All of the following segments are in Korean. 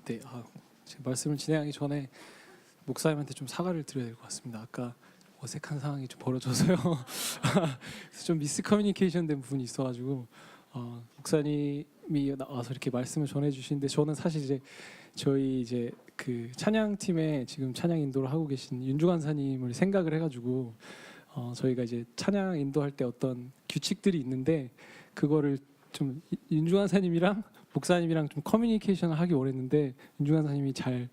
네, 제 말씀을 진행하기 전에 목사님한테 좀 사과를 드려야 될 것 같습니다. 아까 어색한 상황이 좀 벌어져서요. 그래서 좀 미스커뮤니케이션 된 부분이 있어가지고 목사님이 나와서 이렇게 말씀을 전해주시는데 저는 사실 이제 저희 이제 그 찬양팀에 지금 찬양 인도를 하고 계신 윤주 간사님을 생각을 해가지고 저희가 이제 찬양 인도할 때 어떤 규칙들이 있는데 그거를 좀 윤주 간사님이랑 목사님이랑 좀 커뮤니케이션을 하기 원했는데 윤주 간사님이 잘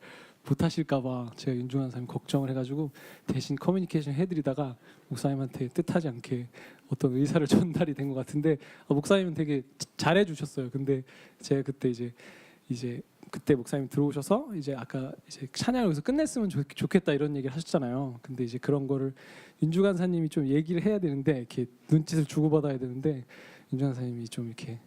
못하실까봐 제가 윤주 간사님 걱정을 해가지고 대신 커뮤니케이션 해드리다가 목사님한테 뜻하지 않게 어떤 의사를 전달이 된 것 같은데 목사님은 되게 잘해주셨어요. 근데 제가 그때 이제 그때 목사님 들어오셔서 이제 아까 이제 찬양을 여기서 끝냈으면 좋겠다 이런 얘기를 하셨잖아요. 근데 이제 그런 거를 윤주 간사님이 좀 얘기를 해야 되는데 이렇게 눈짓을 주고받아야 되는데 윤주 간사님이 좀 이렇게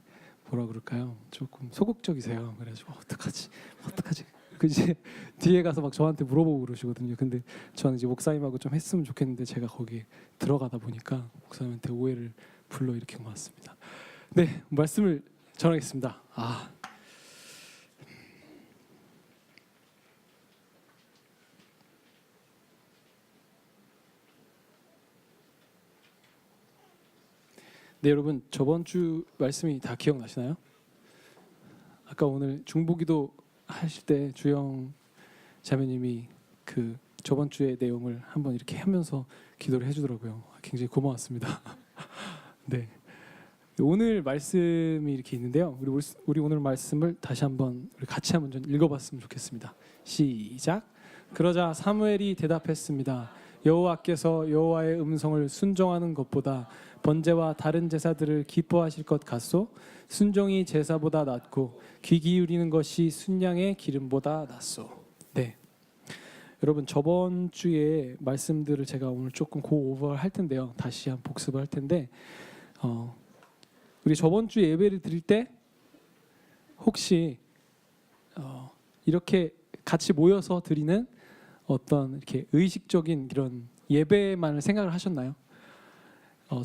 뭐라 그럴까요? 조금 소극적이세요. 그래가지고 어떡하지? 그 이제 뒤에 가서 막 저한테 물어보고 그러시거든요. 근데 저는 이제 목사님하고 좀 했으면 좋겠는데 제가 거기 들어가다 보니까 목사님한테 오해를 불러일으킨 것 같습니다. 네, 말씀을 전하겠습니다. 네, 여러분 저번 주 말씀이 다 기억나시나요? 아까 오늘 중보기도 하실 때 주영 자매님이 그 저번 주의 내용을 한번 이렇게 하면서 기도를 해주더라고요. 굉장히 고마웠습니다. 네, 오늘 말씀이 이렇게 있는데요. 우리 오늘 말씀을 다시 한번 우리 같이 한번 좀 읽어봤으면 좋겠습니다. 시작. 그러자 사무엘이 대답했습니다. 여호와께서 여호와의 음성을 순종하는 것보다 번제와 다른 제사들을 기뻐하실 것 같소? 순종이 제사보다 낫고 귀 기울이는 것이 순양의 기름보다 낫소. 네, 여러분 저번 주에 말씀들을 제가 오늘 조금 고오버를 할 텐데요. 다시 한번 복습을 할 텐데 우리 저번 주 예배를 드릴 때 혹시 이렇게 같이 모여서 드리는 어떤 이렇게 의식적인 이런 예배만을 생각을 하셨나요?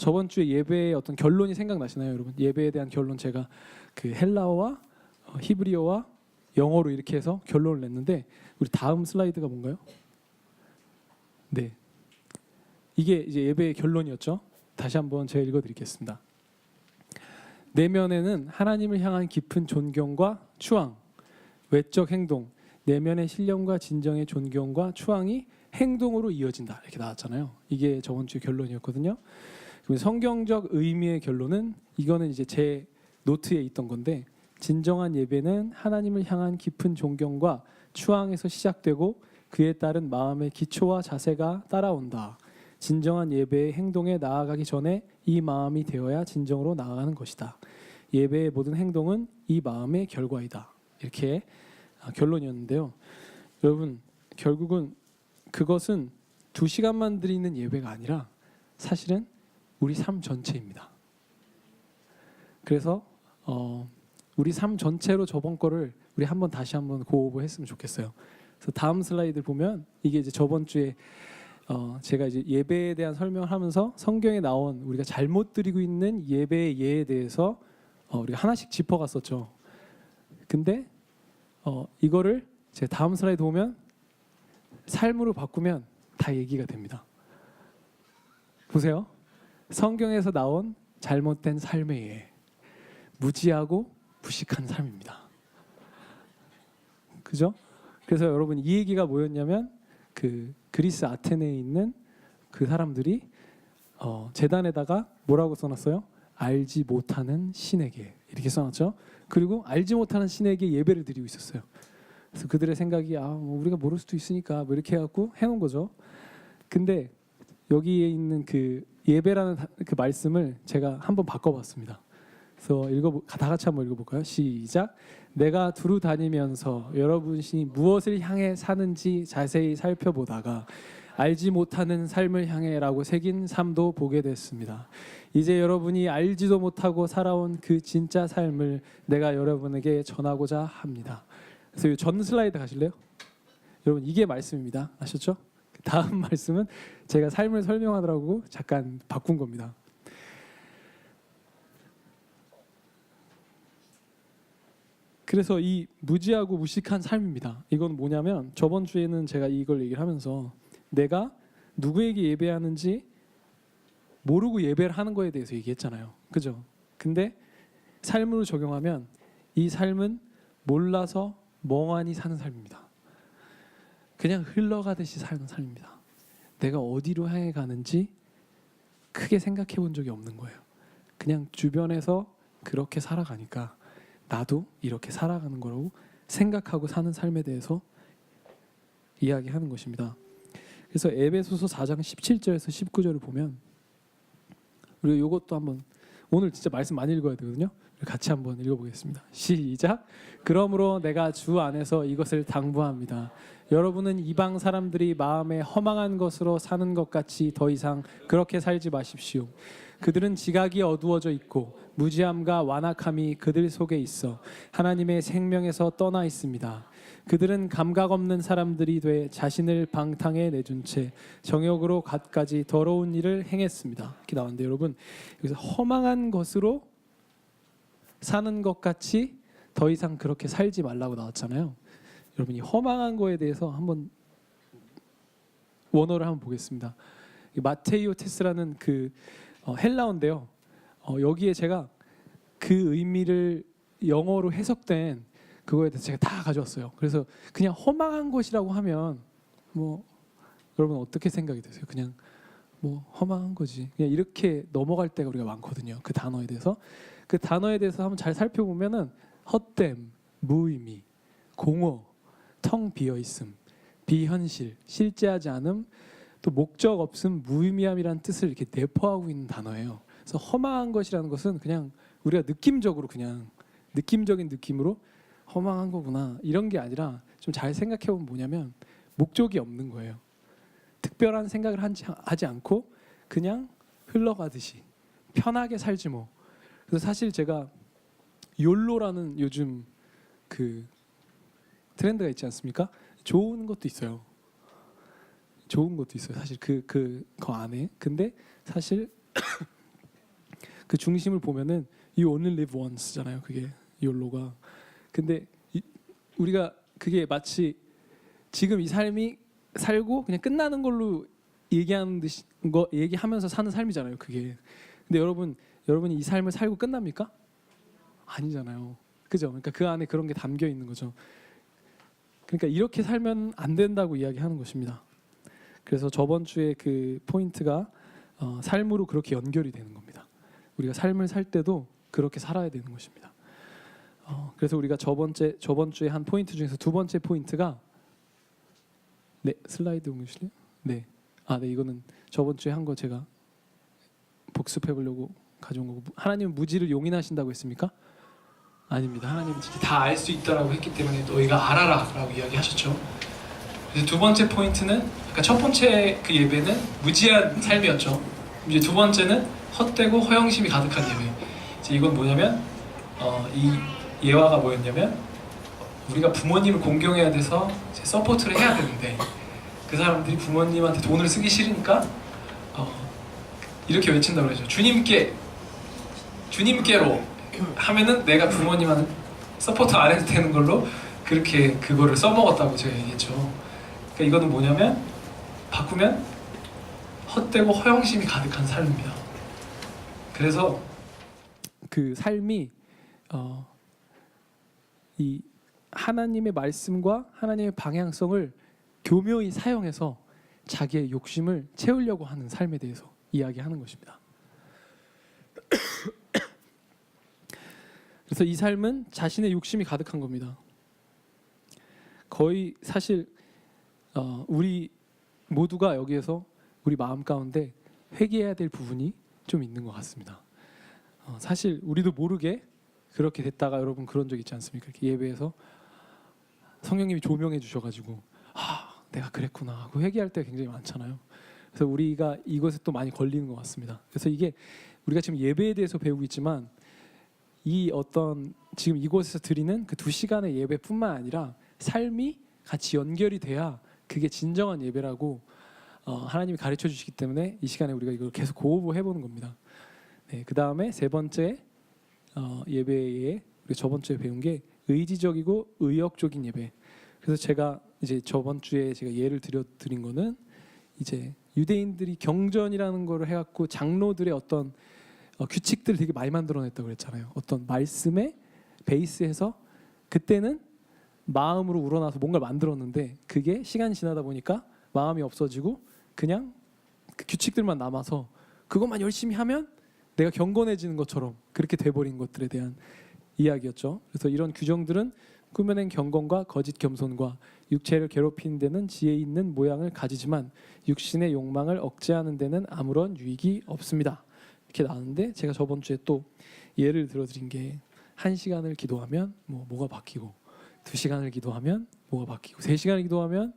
저번 주에 예배의 어떤 결론이 생각나시나요, 여러분? 예배에 대한 결론 제가 그 헬라어와 히브리어와 영어로 이렇게 해서 결론을 냈는데 우리 다음 슬라이드가 뭔가요? 네, 이게 이제 예배의 결론이었죠. 다시 한번 제가 읽어드리겠습니다. 내면에는 하나님을 향한 깊은 존경과 추앙, 외적 행동, 내면의 신령과 진정의 존경과 추앙이 행동으로 이어진다 이렇게 나왔잖아요. 이게 저번 주 결론이었거든요. 그럼 성경적 의미의 결론은 이거는 이제 제 노트에 있던 건데 진정한 예배는 하나님을 향한 깊은 존경과 추앙에서 시작되고 그에 따른 마음의 기초와 자세가 따라온다. 진정한 예배의 행동에 나아가기 전에 이 마음이 되어야 진정으로 나아가는 것이다. 예배의 모든 행동은 이 마음의 결과이다. 이렇게 결론이었는데요. 여러분 결국은 그것은 2시간만 드리는 예배가 아니라 사실은 우리 삶 전체입니다. 그래서 우리 삶 전체로 저번 거를 우리 한번 다시 한번 고오버 했으면 좋겠어요. 그래서 다음 슬라이드 보면 이게 이제 저번 주에 제가 이제 예배에 대한 설명을 하면서 성경에 나온 우리가 잘못 드리고 있는 예배의 예에 대해서 우리가 하나씩 짚어갔었죠. 근데 이거를 제 다음 슬라이드 보면 삶으로 바꾸면 다 얘기가 됩니다. 보세요. 성경에서 나온 잘못된 삶의 예, 무지하고 무식한 삶입니다. 그죠? 그래서 여러분 이 얘기가 뭐였냐면 그 그리스 아테네에 있는 그 사람들이 제단에다가 뭐라고 써놨어요? 알지 못하는 신에게 이렇게 써놨죠. 그리고 알지 못하는 신에게 예배를 드리고 있었어요. 그래서 그들의 생각이 뭐 우리가 모를 수도 있으니까 뭐 이렇게 해갖고 해놓은 거죠. 근데 여기에 있는 그 예배라는 그 말씀을 제가 한번 바꿔봤습니다. 그래서 다 같이 한번 읽어볼까요? 시작. 내가 두루 다니면서 여러분이 무엇을 향해 사는지 자세히 살펴보다가 알지 못하는 삶을 향해라고 새긴 삶도 보게 됐습니다. 이제 여러분이 알지도 못하고 살아온 그 진짜 삶을 내가 여러분에게 전하고자 합니다. 그래서 전 슬라이드 가실래요? 여러분 이게 말씀입니다. 아셨죠? 다음 말씀은 제가 삶을 설명하더라고 잠깐 바꾼 겁니다. 그래서 이 무지하고 무식한 삶입니다. 이건 뭐냐면 저번 주에는 제가 이걸 얘기를 하면서 내가 누구에게 예배하는지 모르고 예배를 하는 거에 대해서 얘기했잖아요. 그죠? 근데 삶으로 적용하면 이 삶은 몰라서 멍하니 사는 삶입니다. 그냥 흘러가듯이 사는 삶입니다. 내가 어디로 향해 가는지 크게 생각해 본 적이 없는 거예요. 그냥 주변에서 그렇게 살아가니까 나도 이렇게 살아가는 거라고 생각하고 사는 삶에 대해서 이야기하는 것입니다. 그래서 에베소서 4장 17절에서 19절을 보면 우리가 이것도 한번 오늘 진짜 말씀 많이 읽어야 되거든요. 같이 한번 읽어보겠습니다. 시작. 그러므로 내가 주 안에서 이것을 당부합니다. 여러분은 이방 사람들이 마음에 허망한 것으로 사는 것 같이 더 이상 그렇게 살지 마십시오. 그들은 지각이 어두워져 있고 무지함과 완악함이 그들 속에 있어 하나님의 생명에서 떠나 있습니다. 그들은 감각 없는 사람들이 돼 자신을 방탕에 내준 채 정욕으로 갖가지 더러운 일을 행했습니다. 이렇게 나왔는데 여러분 여기서 허망한 것으로 사는 것 같이 더 이상 그렇게 살지 말라고 나왔잖아요. 여러분이 허망한 거에 대해서 한번 원어를 한번 보겠습니다. 마테이오 테스라는 그 헬라어인데요. 여기에 제가 그 의미를 영어로 해석된 그거에 대해서 제가 다 가져왔어요. 그래서 그냥 허망한 것이라고 하면 뭐 여러분 어떻게 생각이 드세요? 그냥 뭐 허망한 거지. 그냥 이렇게 넘어갈 때가 우리가 많거든요. 그 단어에 대해서. 그 단어에 대해서 한번 잘 살펴보면은 헛됨, 무의미, 공허, 텅 비어 있음, 비현실, 실제하지 않음, 또 목적 없음, 무의미함이라는 뜻을 이렇게 내포하고 있는 단어예요. 그래서 허망한 것이라는 것은 그냥 우리가 느낌적으로 그냥 느낌적인 느낌으로 허망한 거구나 이런 게 아니라 좀 잘 생각해 보면 뭐냐면 목적이 없는 거예요. 특별한 생각을 하지 않고 그냥 흘러가듯이 편하게 살지 뭐. 그래서 사실 제가 욜로라는 요즘 그 트렌드가 있지 않습니까? 좋은 것도 있어요. 좋은 것도 있어요. 사실 그 안에. 근데 사실 그 중심을 보면은 You only live once잖아요. 그게 욜로가. 근데 우리가 그게 마치 지금 이 삶이 살고 그냥 끝나는 걸로 얘기하는 듯이 얘기하면서 사는 삶이잖아요. 그게. 근데 여러분이 이 삶을 살고 끝납니까? 아니잖아요. 그죠? 그러니까 그 안에 그런 게 담겨 있는 거죠. 그러니까 이렇게 살면 안 된다고 이야기하는 것입니다. 그래서 저번 주에 그 포인트가 삶으로 그렇게 연결이 되는 겁니다. 우리가 삶을 살 때도 그렇게 살아야 되는 것입니다. 그래서 우리가 저번 주에 한 포인트 중에서 두 번째 포인트가 네 슬라이드 옮기실래요? 네. 네 이거는 저번 주에 한 거 제가 복습해 보려고 가져온 거고 하나님은 무지를 용인하신다고 했습니까? 아닙니다. 하나님은 다 알 수 있다라고 했기 때문에 너희가 알아라라고 이야기하셨죠. 그래서 두 번째 포인트는 그러니까 첫 번째 그 예배는 무지한 삶이었죠. 이제 두 번째는 헛되고 허영심이 가득한 예배. 이제 이건 뭐냐면 이 예화가 뭐였냐면 우리가 부모님을 공경해야 돼서 이제 서포트를 해야 되는데 그 사람들이 부모님한테 돈을 쓰기 싫으니까 이렇게 외친다고 그러죠. 주님께로 하면은 내가 부모님한테 서포트 안 해도 되는 걸로 그렇게 그거를 써먹었다고 제가 얘기했죠. 그러니까 이거는 뭐냐면 바꾸면 헛되고 허영심이 가득한 삶입니다. 그래서 그 삶이 이 하나님의 말씀과 하나님의 방향성을 교묘히 사용해서 자기의 욕심을 채우려고 하는 삶에 대해서 이야기하는 것입니다. 그래서 이 삶은 자신의 욕심이 가득한 겁니다. 거의 사실 우리 모두가 여기에서 우리 마음 가운데 회개해야 될 부분이 좀 있는 것 같습니다. 사실 우리도 모르게 그렇게 됐다가 여러분 그런 적 있지 않습니까? 이렇게 예배에서 성령님이 조명해 주셔가지고 내가 그랬구나 하고 회개할 때가 굉장히 많잖아요. 그래서 우리가 이것에 또 많이 걸리는 것 같습니다. 그래서 이게 우리가 지금 예배에 대해서 배우고 있지만 이 어떤 지금 이곳에서 드리는 그 2시간의 예배뿐만 아니라 삶이 같이 연결이 돼야 그게 진정한 예배라고 하나님이 가르쳐 주시기 때문에 이 시간에 우리가 이걸 계속 고호해 보는 겁니다. 네, 그 다음에 세 번째 예배에 우리 저번 주에 배운 게 의지적이고 의욕적인 예배. 그래서 제가 이제 저번 주에 제가 예를 드린 거는 이제 유대인들이 경전이라는 거를 해갖고 장로들의 어떤 규칙들을 되게 많이 만들어냈다고 그랬잖아요. 어떤 말씀의 베이스에서 그때는 마음으로 우러나서 뭔가를 만들었는데 그게 시간이 지나다 보니까 마음이 없어지고 그냥 그 규칙들만 남아서 그것만 열심히 하면 내가 경건해지는 것처럼 그렇게 돼버린 것들에 대한 이야기였죠. 그래서 이런 규정들은 꾸며낸 경건과 거짓 겸손과 육체를 괴롭히는 데는 지혜 있는 모양을 가지지만 육신의 욕망을 억제하는 데는 아무런 유익이 없습니다. 이렇게 나왔는데 제가 저번 주에 또 예를 들어드린 게 1시간을 기도하면 뭐가 바뀌고 2시간을 기도하면 뭐가 바뀌고 3시간을 기도하면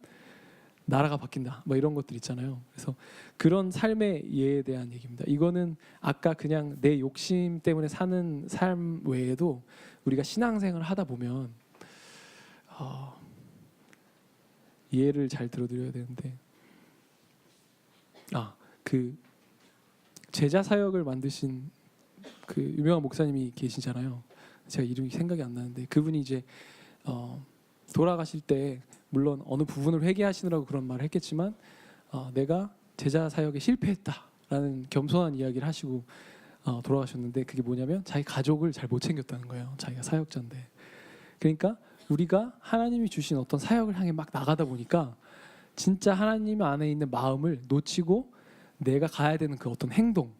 나라가 바뀐다. 뭐 이런 것들 있잖아요. 그래서 그런 삶의 예에 대한 얘기입니다. 이거는 아까 그냥 내 욕심 때문에 사는 삶 외에도 우리가 신앙생활을 하다 보면 예를 잘 들어드려야 되는데 그 제자 사역을 만드신 그 유명한 목사님이 계시잖아요. 제가 이름이 생각이 안 나는데 그분이 이제 돌아가실 때 물론 어느 부분을 회개하시느라고 그런 말을 했겠지만 내가 제자 사역에 실패했다라는 겸손한 이야기를 하시고 돌아가셨는데 그게 뭐냐면 자기 가족을 잘 못 챙겼다는 거예요. 자기가 사역자인데. 그러니까 우리가 하나님이 주신 어떤 사역을 향해 막 나가다 보니까 진짜 하나님 안에 있는 마음을 놓치고 내가 가야 되는 그 어떤 행동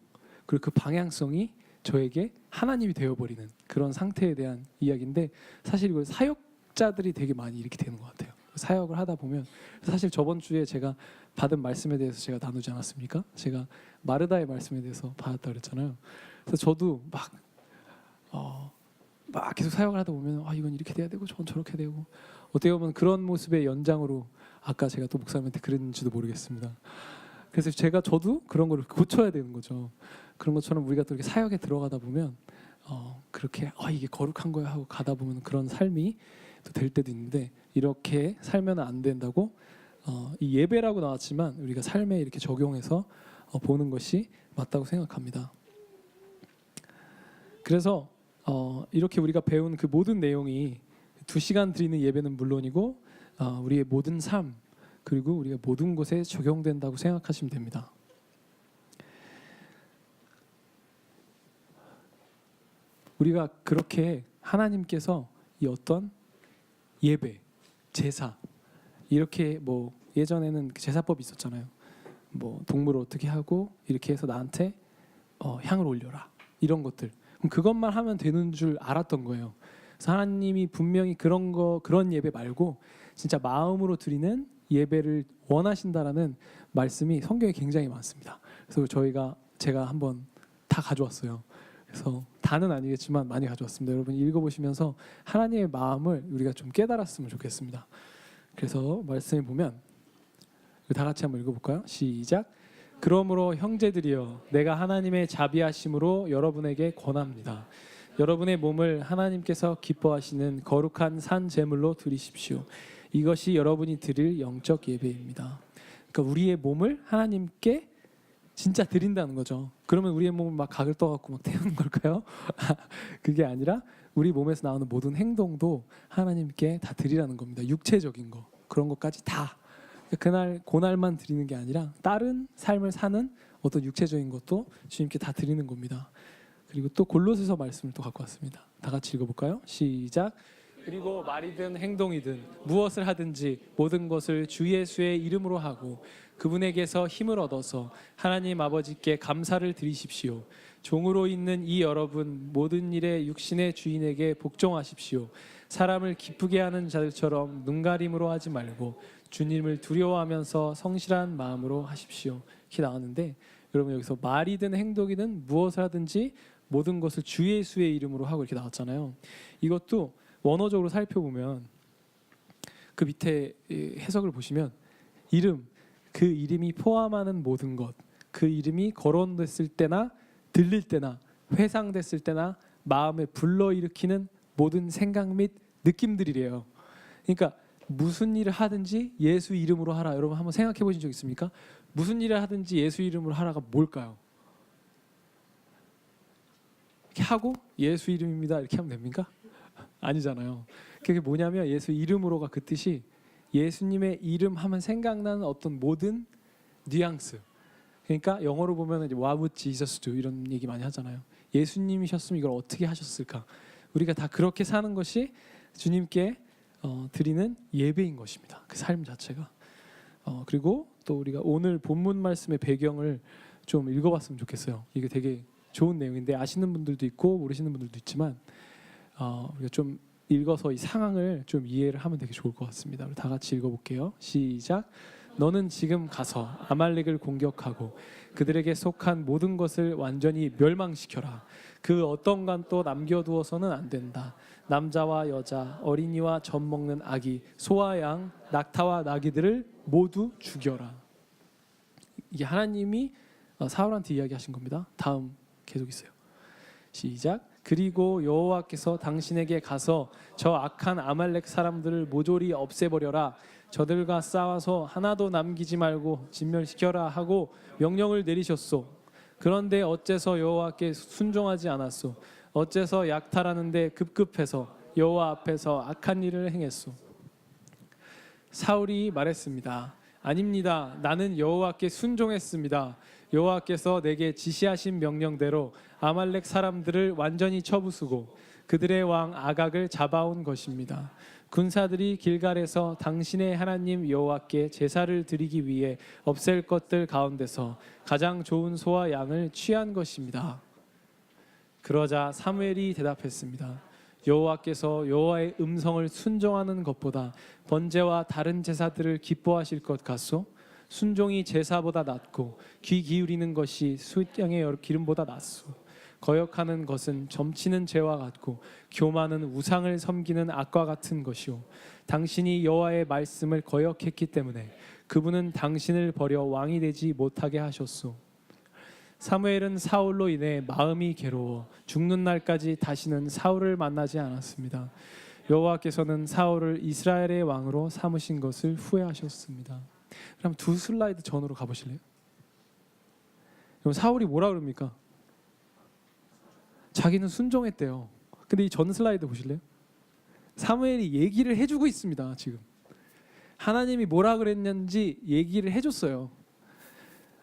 그리고 그 방향성이 저에게 하나님이 되어버리는 그런 상태에 대한 이야기인데 사실 이걸 사역자들이 되게 많이 이렇게 되는 것 같아요. 사역을 하다 보면 사실 저번 주에 제가 받은 말씀에 대해서 제가 나누지 않았습니까? 제가 마르다의 말씀에 대해서 받았다 그랬잖아요. 그래서 저도 막 계속 사역을 하다 보면 이건 이렇게 돼야 되고 저건 저렇게 되고 어떻게 보면 그런 모습의 연장으로 아까 제가 또 목사님한테 그랬는지도 모르겠습니다. 그래서 저도 그런 걸 고쳐야 되는 거죠. 그런 것처럼 우리가 또 이렇게 사역에 들어가다 보면 그렇게 이게 거룩한 거야 하고 가다 보면 그런 삶이 또 될 때도 있는데 이렇게 살면 안 된다고 이 예배라고 나왔지만 우리가 삶에 이렇게 적용해서 보는 것이 맞다고 생각합니다. 그래서 이렇게 우리가 배운 그 모든 내용이 2시간 드리는 예배는 물론이고 우리의 모든 삶 그리고 우리가 모든 곳에 적용된다고 생각하시면 됩니다. 우리가 그렇게 하나님께서 이 어떤 예배, 제사 이렇게 예전에는 제사법이 있었잖아요. 동물을 어떻게 하고 이렇게 해서 나한테 향을 올려라 이런 것들. 그럼 그것만 하면 되는 줄 알았던 거예요. 그래서 하나님이 분명히 그런 예배 말고 진짜 마음으로 드리는 예배를 원하신다라는 말씀이 성경에 굉장히 많습니다. 그래서 제가 한번 다 가져왔어요. 그래서 다는 아니겠지만 많이 가져왔습니다. 여러분 읽어보시면서 하나님의 마음을 우리가 좀 깨달았으면 좋겠습니다. 그래서 말씀에 보면 다 같이 한번 읽어볼까요? 시작. 그러므로 형제들이여 내가 하나님의 자비하심으로 여러분에게 권합니다. 여러분의 몸을 하나님께서 기뻐하시는 거룩한 산 제물로 드리십시오. 이것이 여러분이 드릴 영적 예배입니다. 그러니까 우리의 몸을 하나님께 진짜 드린다는 거죠. 그러면 우리의 몸을 막 각을 떠갖고 막 태우는 걸까요? 그게 아니라 우리 몸에서 나오는 모든 행동도 하나님께 다 드리라는 겁니다. 육체적인 거 그런 것까지 다 그날만 드리는 게 아니라 다른 삶을 사는 어떤 육체적인 것도 주님께 다 드리는 겁니다. 그리고 또 골로새서 말씀을 또 갖고 왔습니다. 다 같이 읽어볼까요? 시작. 그리고 말이든 행동이든 무엇을 하든지 모든 것을 주 예수의 이름으로 하고 그분에게서 힘을 얻어서 하나님 아버지께 감사를 드리십시오. 종으로 있는 이 여러분 모든 일에 육신의 주인에게 복종하십시오. 사람을 기쁘게 하는 자들처럼 눈가림으로 하지 말고 주님을 두려워하면서 성실한 마음으로 하십시오. 이렇게 나왔는데 여러분 여기서 말이든 행동이든 무엇을 하든지 모든 것을 주 예수의 이름으로 하고 이렇게 나왔잖아요. 이것도 원어적으로 살펴보면 그 밑에 해석을 보시면 이름, 그 이름이 포함하는 모든 것, 그 이름이 거론됐을 때나 들릴 때나 회상됐을 때나 마음에 불러일으키는 모든 생각 및 느낌들이래요. 그러니까 무슨 일을 하든지 예수 이름으로 하라. 여러분 한번 생각해 보신 적 있습니까? 무슨 일을 하든지 예수 이름으로 하라가 뭘까요? 이렇게 하고 예수 이름입니다 이렇게 하면 됩니까? 아니잖아요. 그게 뭐냐면 예수 이름으로가 그 뜻이 예수님의 이름 하면 생각나는 어떤 모든 뉘앙스. 그러니까 영어로 보면 이제 What would Jesus do 이런 얘기 많이 하잖아요. 예수님이셨으면 이걸 어떻게 하셨을까? 우리가 다 그렇게 사는 것이 주님께 드리는 예배인 것입니다. 그 삶 자체가. 그리고 또 우리가 오늘 본문 말씀의 배경을 좀 읽어봤으면 좋겠어요. 이게 되게 좋은 내용인데 아시는 분들도 있고 모르시는 분들도 있지만 우리가 좀 읽어서 이 상황을 좀 이해를 하면 되게 좋을 것 같습니다. 우리 다 같이 읽어볼게요. 시작. 너는 지금 가서 아말렉을 공격하고 그들에게 속한 모든 것을 완전히 멸망시켜라. 그 어떤 간도 남겨두어서는 안 된다. 남자와 여자, 어린이와 젖 먹는 아기, 소와 양, 낙타와 나귀들을 모두 죽여라. 이게 하나님이 사울한테 이야기하신 겁니다. 다음 계속 있어요. 시작. 그리고 여호와께서 당신에게 가서 저 악한 아말렉 사람들을 모조리 없애버려라. 저들과 싸워서 하나도 남기지 말고 진멸시켜라 하고 명령을 내리셨소. 그런데 어째서 여호와께 순종하지 않았소? 어째서 약탈하는데 급급해서 여호와 앞에서 악한 일을 행했소? 사울이 말했습니다. 아닙니다. 나는 여호와께 순종했습니다. 여호와께서 내게 지시하신 명령대로 아말렉 사람들을 완전히 쳐부수고 그들의 왕 아각을 잡아온 것입니다. 군사들이 길갈에서 당신의 하나님 여호와께 제사를 드리기 위해 없앨 것들 가운데서 가장 좋은 소와 양을 취한 것입니다. 그러자 사무엘이 대답했습니다. 여호와께서 여호와의 음성을 순종하는 것보다 번제와 다른 제사들을 기뻐하실 것 같소? 순종이 제사보다 낫고 귀 기울이는 것이 숫양의 기름보다 낫소. 거역하는 것은 점치는 죄와 같고 교만은 우상을 섬기는 악과 같은 것이오. 당신이 여호와의 말씀을 거역했기 때문에 그분은 당신을 버려 왕이 되지 못하게 하셨소. 사무엘은 사울로 인해 마음이 괴로워 죽는 날까지 다시는 사울을 만나지 않았습니다. 여호와께서는 사울을 이스라엘의 왕으로 삼으신 것을 후회하셨습니다. 그럼 두 슬라이드 전으로 가보실래요? 그럼 사울이 뭐라 그럽니까? 자기는 순종했대요. 근데 이 전 슬라이드 보실래요? 사무엘이 얘기를 해주고 있습니다. 지금 하나님이 뭐라 그랬는지 얘기를 해줬어요.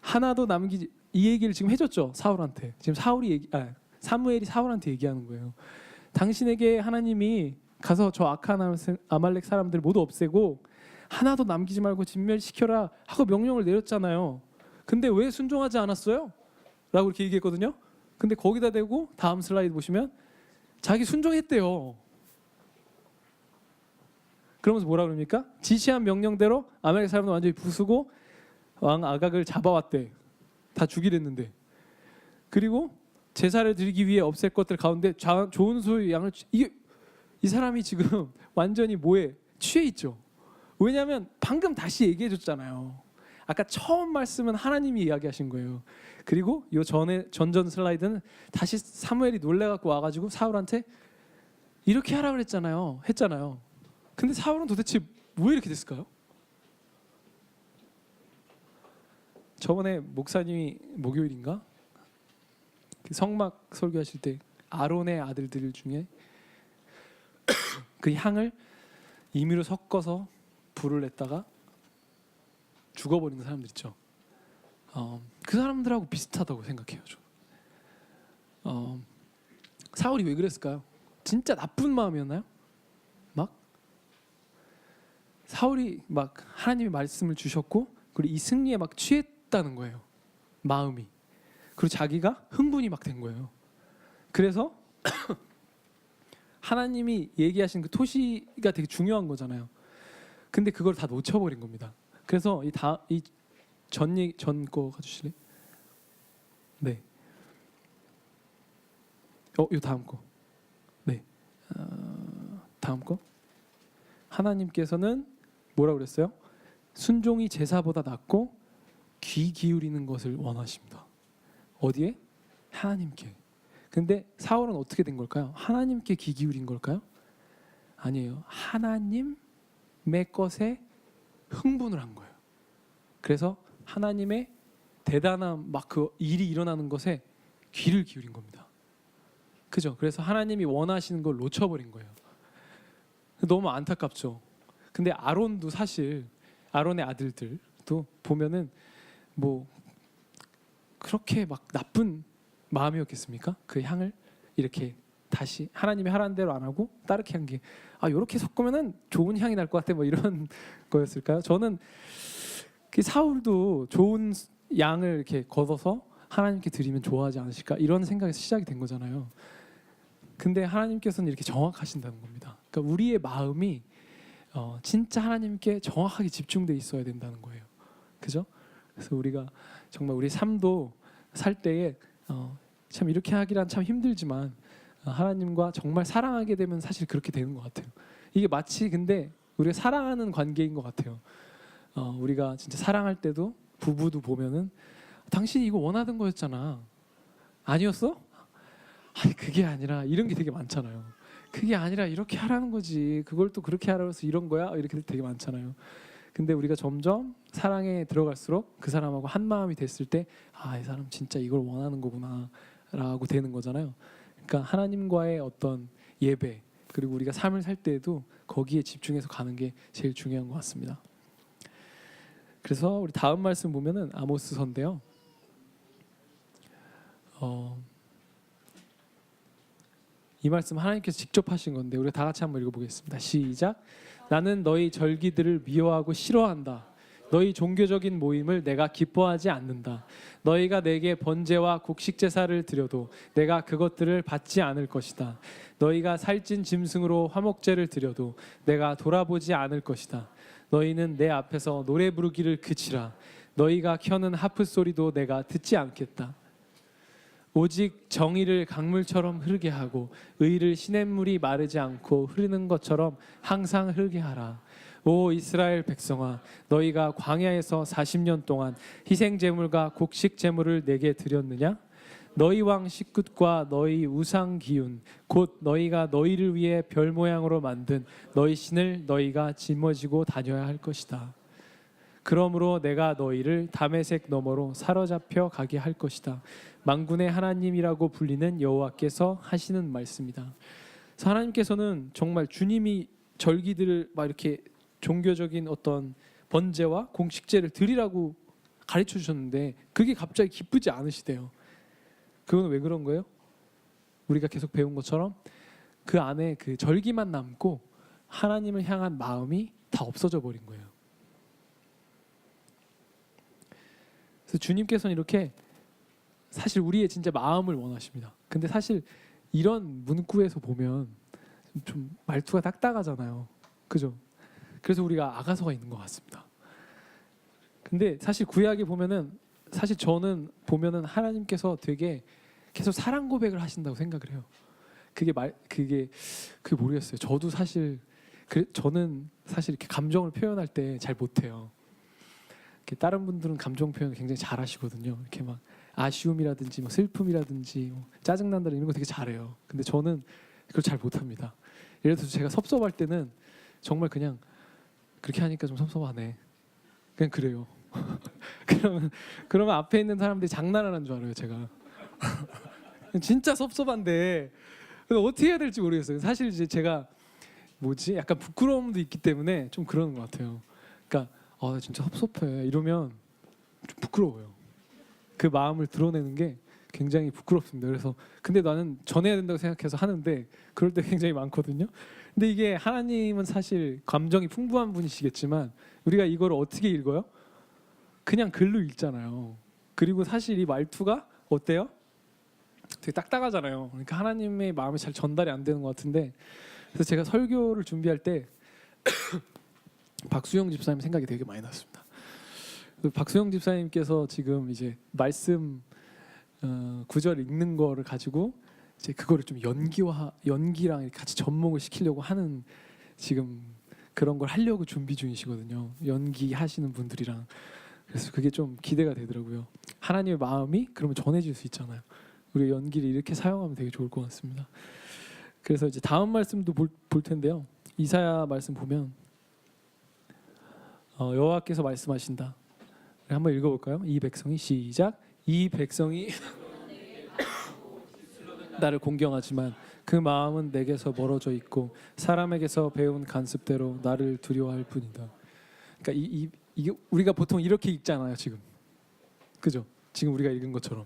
하나도 남기지, 이 얘기를 지금 해줬죠. 사울한테. 지금 사무엘이 사울한테 얘기하는 거예요. 당신에게 하나님이 가서 저 악한 아말렉 사람들 모두 없애고 하나도 남기지 말고 진멸시켜라 하고 명령을 내렸잖아요. 근데 왜 순종하지 않았어요? 라고 이렇게 얘기했거든요. 근데 거기다 대고 다음 슬라이드 보시면 자기 순종했대요. 그러면서 뭐라 그럽니까? 지시한 명령대로 아말렉 사람들 완전히 부수고 왕 아각을 잡아왔대. 다 죽이랬는데. 그리고 제사를 드리기 위해 없앨 것들 가운데 좋은 소의 양을 이 사람이 지금 완전히 뭐에 취해 있죠. 왜냐하면 방금 다시 얘기해 줬잖아요. 아까 처음 말씀은 하나님이 이야기하신 거예요. 그리고 이 전전 슬라이드는 다시 사무엘이 놀래갖고 와가지고 사울한테 이렇게 하라 그랬잖아요. 했잖아요. 근데 사울은 도대체 왜 이렇게 됐을까요? 저번에 목사님이 목요일인가 그 성막 설교하실 때 아론의 아들들 중에 그 향을 임의로 섞어서 불을 냈다가 죽어버리는 사람들 있죠. 그 사람들하고 비슷하다고 생각해요. 사울이 왜 그랬을까요? 진짜 나쁜 마음이었나요? 사울이 막 하나님의 말씀을 주셨고 그리고 이 승리에 막 취했다는 거예요. 마음이. 그리고 자기가 흥분이 막 된 거예요. 그래서 하나님이 얘기하신 그 토시가 되게 중요한 거잖아요. 근데 그걸 다 놓쳐버린 겁니다. 그래서 전 거 가주실래요? 네. 이 다음 거. 네. 다음 거. 하나님께서는 뭐라고 그랬어요? 순종이 제사보다 낫고 귀 기울이는 것을 원하십니다. 어디에? 하나님께. 근데 사울은 어떻게 된 걸까요? 하나님께 귀 기울인 걸까요? 아니에요. 하나님의 것에 흥분을 한 거예요. 그래서 하나님의 대단한 막 그 일이 일어나는 것에 귀를 기울인 겁니다. 그죠? 그래서 하나님이 원하시는 걸 놓쳐버린 거예요. 너무 안타깝죠. 근데 아론도 사실 아론의 아들들도 보면은 뭐 그렇게 막 나쁜 마음이었겠습니까? 그 향을 이렇게 다시 하나님이 하라는 대로 안 하고 다르게 한 게 이렇게 섞으면은 좋은 향이 날 것 같아 뭐 이런 거였을까요? 저는 그 사울도 좋은 양을 이렇게 걷어서 하나님께 드리면 좋아하지 않으실까 이런 생각에서 시작이 된 거잖아요. 근데 하나님께서는 이렇게 정확하신다는 겁니다. 그러니까 우리의 마음이 진짜 하나님께 정확하게 집중돼 있어야 된다는 거예요. 그죠? 그래서 우리가 정말 우리 삶도 살 때에 참 이렇게 하기란 참 힘들지만 하나님과 정말 사랑하게 되면 사실 그렇게 되는 것 같아요. 이게 마치 근데 우리가 사랑하는 관계인 것 같아요. 우리가 진짜 사랑할 때도 부부도 보면은 당신이 이거 원하던 거였잖아. 아니었어? 아니 그게 아니라 이런 게 되게 많잖아요. 그게 아니라 이렇게 하라는 거지. 그걸 또 그렇게 하라고 해서 이런 거야? 이렇게 되게 많잖아요. 근데 우리가 점점 사랑에 들어갈수록 그 사람하고 한 마음이 됐을 때 이 사람 진짜 이걸 원하는 거구나 라고 되는 거잖아요. 그러니까 하나님과의 어떤 예배 그리고 우리가 삶을 살 때에도 거기에 집중해서 가는 게 제일 중요한 것 같습니다. 그래서 우리 다음 말씀 보면은 아모스서인데요. 이 말씀 하나님께서 직접 하신 건데 우리가 다 같이 한번 읽어보겠습니다. 시작. 나는 너희 절기들을 미워하고 싫어한다. 너희 종교적인 모임을 내가 기뻐하지 않는다. 너희가 내게 번제와 곡식 제사를 드려도 내가 그것들을 받지 않을 것이다. 너희가 살찐 짐승으로 화목제를 드려도 내가 돌아보지 않을 것이다. 너희는 내 앞에서 노래 부르기를 그치라. 너희가 켜는 하프 소리도 내가 듣지 않겠다. 오직 정의를 강물처럼 흐르게 하고 의를 시냇물이 마르지 않고 흐르는 것처럼 항상 흐르게 하라. 오 이스라엘 백성아, 너희가 광야에서 40년 동안 희생 제물과 곡식 제물을 내게 드렸느냐? 너희 왕 식굿과 너희 우상 기운 곧 너희가 너희를 위해 별 모양으로 만든 너희 신을 너희가 짊어지고 다녀야 할 것이다. 그러므로 내가 너희를 다메섹 너머로 사로잡혀 가게 할 것이다. 만군의 하나님이라고 불리는 여호와께서 하시는 말씀이다. 그래서 하나님께서는 정말 주님이 절기들을 막 이렇게 종교적인 어떤 번제와 공식제를 드리라고 가르쳐 주셨는데 그게 갑자기 기쁘지 않으시대요. 그건 왜 그런 거예요? 우리가 계속 배운 것처럼 그 안에 그 절기만 남고 하나님을 향한 마음이 다 없어져 버린 거예요. 그래서 주님께서는 이렇게 사실 우리의 진짜 마음을 원하십니다. 근데 사실 이런 문구에서 보면 좀 말투가 딱딱하잖아요. 그죠? 그래서 우리가 아가서가 있는 것 같습니다. 근데 사실 구약에 보면은 사실 저는 보면은 하나님께서 되게 계속 사랑 고백을 하신다고 생각을 해요. 그게 모르겠어요. 저도 사실 저는 사실 이렇게 감정을 표현할 때 잘 못해요. 다른 분들은 감정 표현을 굉장히 잘하시거든요. 이렇게 막 아쉬움이라든지 뭐 슬픔이라든지 뭐 짜증난다 이런 거 되게 잘해요. 근데 저는 그걸 잘 못합니다. 예를 들어서 제가 섭섭할 때는 정말 그냥 그렇게 하니까 좀 섭섭하네. 그냥 그래요. 그러면 앞에 있는 사람들이 장난하는 줄 알아요, 제가. 진짜 섭섭한데 어떻게 해야 될지 모르겠어요. 사실 이제 제가 약간 부끄러움도 있기 때문에 좀 그러는 것 같아요. 그러니까 나 진짜 섭섭해 이러면 좀 부끄러워요. 그 마음을 드러내는 게 굉장히 부끄럽습니다. 그래서 근데 나는 전해야 된다고 생각해서 하는데 그럴 때 굉장히 많거든요. 근데 이게 하나님은 사실 감정이 풍부한 분이시겠지만 우리가 이걸 어떻게 읽어요? 그냥 글로 읽잖아요. 그리고 사실 이 말투가 어때요? 되게 딱딱하잖아요. 그러니까 하나님의 마음이 잘 전달이 안 되는 것 같은데 그래서 제가 설교를 준비할 때 박수영 집사님 생각이 되게 많이 났습니다. 박수영 집사님께서 지금 이제 말씀 구절 읽는 거를 가지고 이제 그거를 좀 연기랑 같이 접목을 시키려고 하는 지금 그런 걸 하려고 준비 중이시거든요. 연기하시는 분들이랑. 그래서 그게 좀 기대가 되더라고요. 하나님의 마음이 그러면 전해질 수 있잖아요. 우리 연기를 이렇게 사용하면 되게 좋을 것 같습니다. 그래서 이제 다음 말씀도 볼 텐데요. 이사야 말씀 보면 여호와께서 말씀하신다. 한번 읽어볼까요? 이 백성이 시작. 이 백성이 나를 공경하지만 그 마음은 내게서 멀어져 있고 사람에게서 배운 관습대로 나를 두려워할 뿐이다. 그러니까 이게 우리가 보통 이렇게 읽잖아요 지금. 그죠? 지금 우리가 읽은 것처럼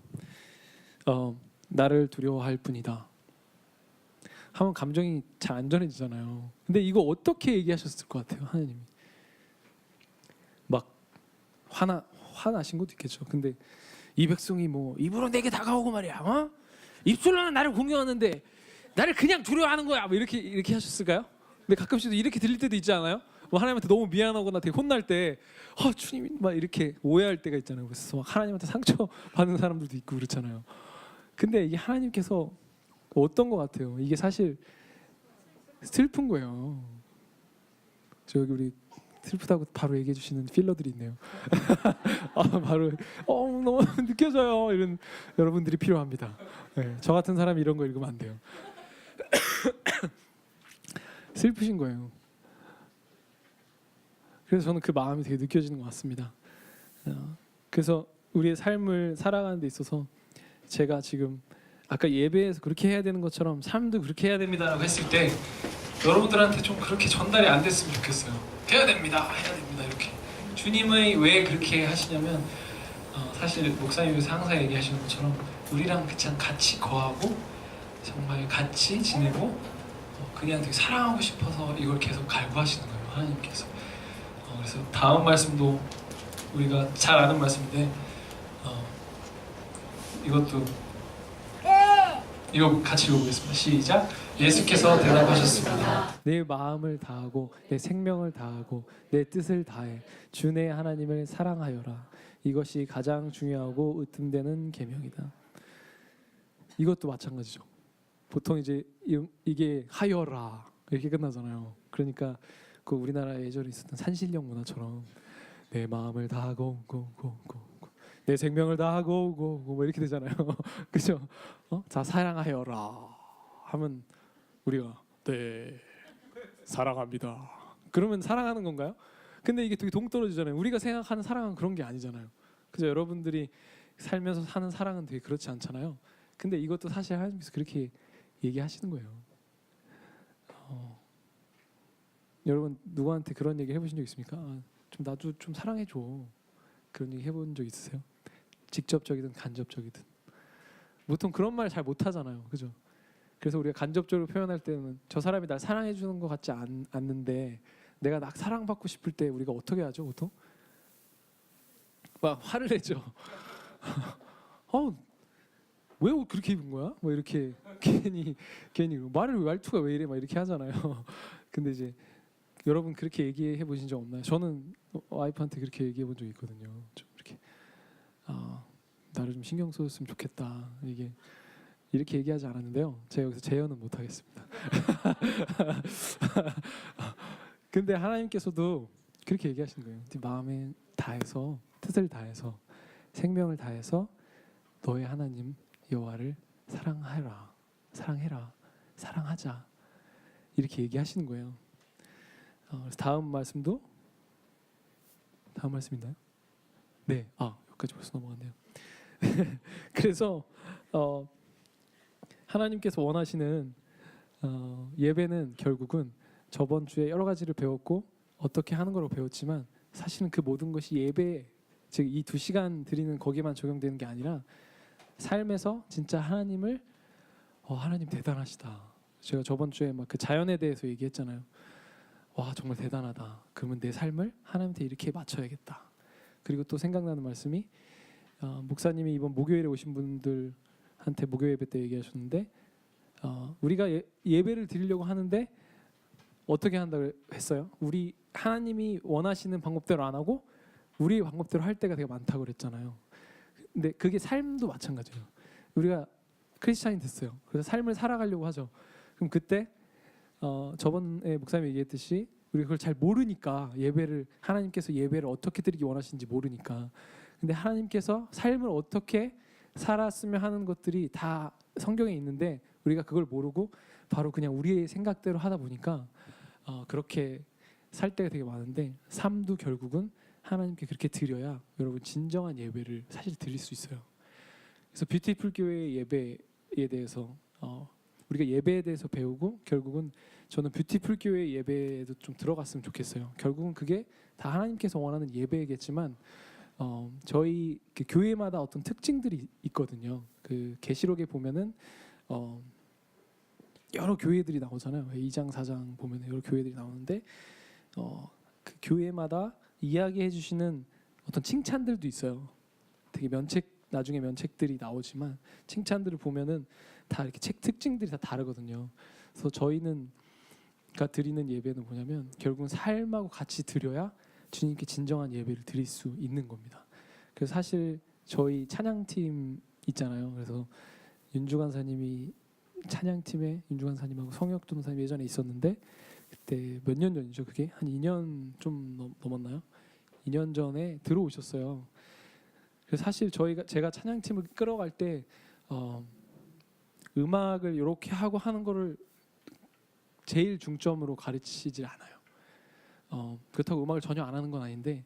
나를 두려워할 뿐이다 하면 감정이 잘 안전해지잖아요. 근데 이거 어떻게 얘기하셨을 것 같아요 하나님이? 막 화나신 것도 있겠죠. 근데 이 백성이 뭐 입으로 내게 다가오고 말이야, 입술로는 나를 공경하는데 나를 그냥 두려워하는 거야, 뭐 이렇게 하셨을까요? 근데 가끔씩 이렇게 들릴 때도 있지 않아요? 뭐 하나님한테 너무 미안하거나 되게 혼날 때 주님이 막 이렇게 오해할 때가 있잖아요. 그래서 막 하나님한테 상처 받는 사람들도 있고 그렇잖아요. 근데 이 하나님께서 어떤 것 같아요? 이게 사실 슬픈 거예요. 여기 우리 슬프다고 바로 얘기해 주시는 필러들이 있네요. 바로 너무 느껴져요. 이런 여러분들이 필요합니다. 네, 저 같은 사람이 이런 거 읽으면 안 돼요. 슬프신 거예요. 그래서 저는 그 마음이 되게 느껴지는 것 같습니다. 그래서 우리의 삶을 살아가는 데 있어서 제가 지금 아까 예배에서 그렇게 해야 되는 것처럼 삶도 그렇게 해야 됩니다라고 했을 때 여러분들한테 좀 그렇게 전달이 안 됐으면 좋겠어요. 해야 됩니다 이렇게. 주님의 왜 그렇게 하시냐면 사실 목사님께서 항상 얘기하시는 것처럼 우리랑 그냥 같이 거하고 정말 같이 지내고 그냥 되게 사랑하고 싶어서 이걸 계속 갈구하시는 거예요 하나님께서. 그래서 다음 말씀도 우리가 잘 아는 말씀인데 이거 같이 읽어보겠습니다. 시작. 예수께서 대답하셨습니다. 내 마음을 다하고 내 생명을 다하고 내 뜻을 다해 주 내 하나님을 사랑하여라. 이것이 가장 중요하고 으뜸되는 계명이다. 이것도 마찬가지죠. 보통 이제 이게 하여라 이렇게 끝나잖아요. 그러니까 그 우리나라에 예전에 있었던 산신령 문화처럼 내 마음을 다하고 내 생명을 다하고 뭐 이렇게 되잖아요. 그죠? 자 사랑하여라 하면 우리가 네 사랑합니다. 그러면 사랑하는 건가요? 근데 이게 되게 동떨어지잖아요. 우리가 생각하는 사랑은 그런 게 아니잖아요. 그죠? 여러분들이 살면서 하는 사랑은 되게 그렇지 않잖아요. 근데 이것도 사실 하나님께서 그렇게 얘기하시는 거예요. 여러분 누구한테 그런 얘기 해보신 적 있습니까? 좀 나도 좀 사랑해줘. 그런 얘기 해본 적 있으세요? 직접적이든 간접적이든. 보통 그런 말 잘 못하잖아요. 그죠? 그래서 우리가 간접적으로 표현할 때는 저 사람이 날 사랑해 주는 것 같지 않는데 내가 나 사랑받고 싶을 때 우리가 어떻게 하죠? 보통? 막 화를 내죠. 왜 그렇게 입은 거야? 뭐 이렇게 괜히 말투가 왜 이래? 막 이렇게 하잖아요. 근데 이제 여러분 그렇게 얘기해 보신 적 없나요? 저는 와이프한테 그렇게 얘기해 본 적 있거든요. 좀 이렇게 나를 좀 신경 써줬으면 좋겠다. 이게 이렇게 얘기하지 않았는데요. 제가 여기서 재연은 못 하겠습니다. 근데 하나님께서도 그렇게 얘기하시는 거예요. 네 마음에 다해서 뜻을 다해서 생명을 다해서 너의 하나님 여호와를 사랑해라. 사랑하자. 이렇게 얘기하시는 거예요. 그래서 다음 말씀도 다음 말씀인가요? 네, 여기까지 벌써 넘어갔네요. 그래서 하나님께서 원하시는 예배는 결국은 저번 주에 여러 가지를 배웠고 어떻게 하는 거로 배웠지만 사실은 그 모든 것이 예배, 즉 이 2시간 드리는 거기만 적용되는 게 아니라 삶에서 진짜 하나님을 하나님 대단하시다. 제가 저번 주에 막 그 자연에 대해서 얘기했잖아요. 와 정말 대단하다. 그러면 내 삶을 하나님한테 이렇게 맞춰야겠다. 그리고 또 생각나는 말씀이 목사님이 이번 목요일에 오신 분들한테 목요 예배 때 얘기하셨는데 우리가 예배를 드리려고 하는데 어떻게 한다고 했어요? 우리 하나님이 원하시는 방법대로 안 하고 우리 방법대로 할 때가 되게 많다고 그랬잖아요. 근데 그게 삶도 마찬가지예요. 우리가 크리스찬이 됐어요. 그래서 삶을 살아가려고 하죠. 그럼 그때 저번에 목사님이 얘기했듯이 우리가 그걸 잘 모르니까 하나님께서 예배를 어떻게 드리기 원하시는지 모르니까. 근데 하나님께서 삶을 어떻게 살았으면 하는 것들이 다 성경에 있는데 우리가 그걸 모르고 바로 그냥 우리의 생각대로 하다 보니까 그렇게 살 때가 되게 많은데 삶도 결국은 하나님께 그렇게 드려야 여러분 진정한 예배를 사실 드릴 수 있어요. 그래서 뷰티풀 교회의 예배에 대해서 우리가 예배에 대해서 배우고 결국은 저는 뷰티풀 교회 예배에도 좀 들어갔으면 좋겠어요. 결국은 그게 다 하나님께서 원하는 예배겠지만 저희 그 교회마다 어떤 특징들이 있거든요. 그 계시록에 보면은 여러 교회들이 나오잖아요. 2장 4장 보면 여러 교회들이 나오는데 그 교회마다 이야기해 주시는 어떤 칭찬들도 있어요. 되게 나중에 면책들이 나오지만 칭찬들을 보면은 다 이렇게 책 특징들이 다 다르거든요. 그래서 저희는 드리는 예배는 뭐냐면 결국은 삶하고 같이 드려야 주님께 진정한 예배를 드릴 수 있는 겁니다. 그래서 사실 저희 찬양팀 있잖아요. 그래서 윤주 간사님이 찬양팀에 윤주 간사님하고 성혁 도사님 예전에 있었는데 그때 몇 년 전이죠. 그게 한 2년 좀 넘었나요? 2년 전에 들어오셨어요. 그래서 사실 제가 찬양팀을 끌어갈 때 음악을 이렇게 하고 하는 거를 제일 중점으로 가르치질 않아요. 그렇다고 음악을 전혀 안 하는 건 아닌데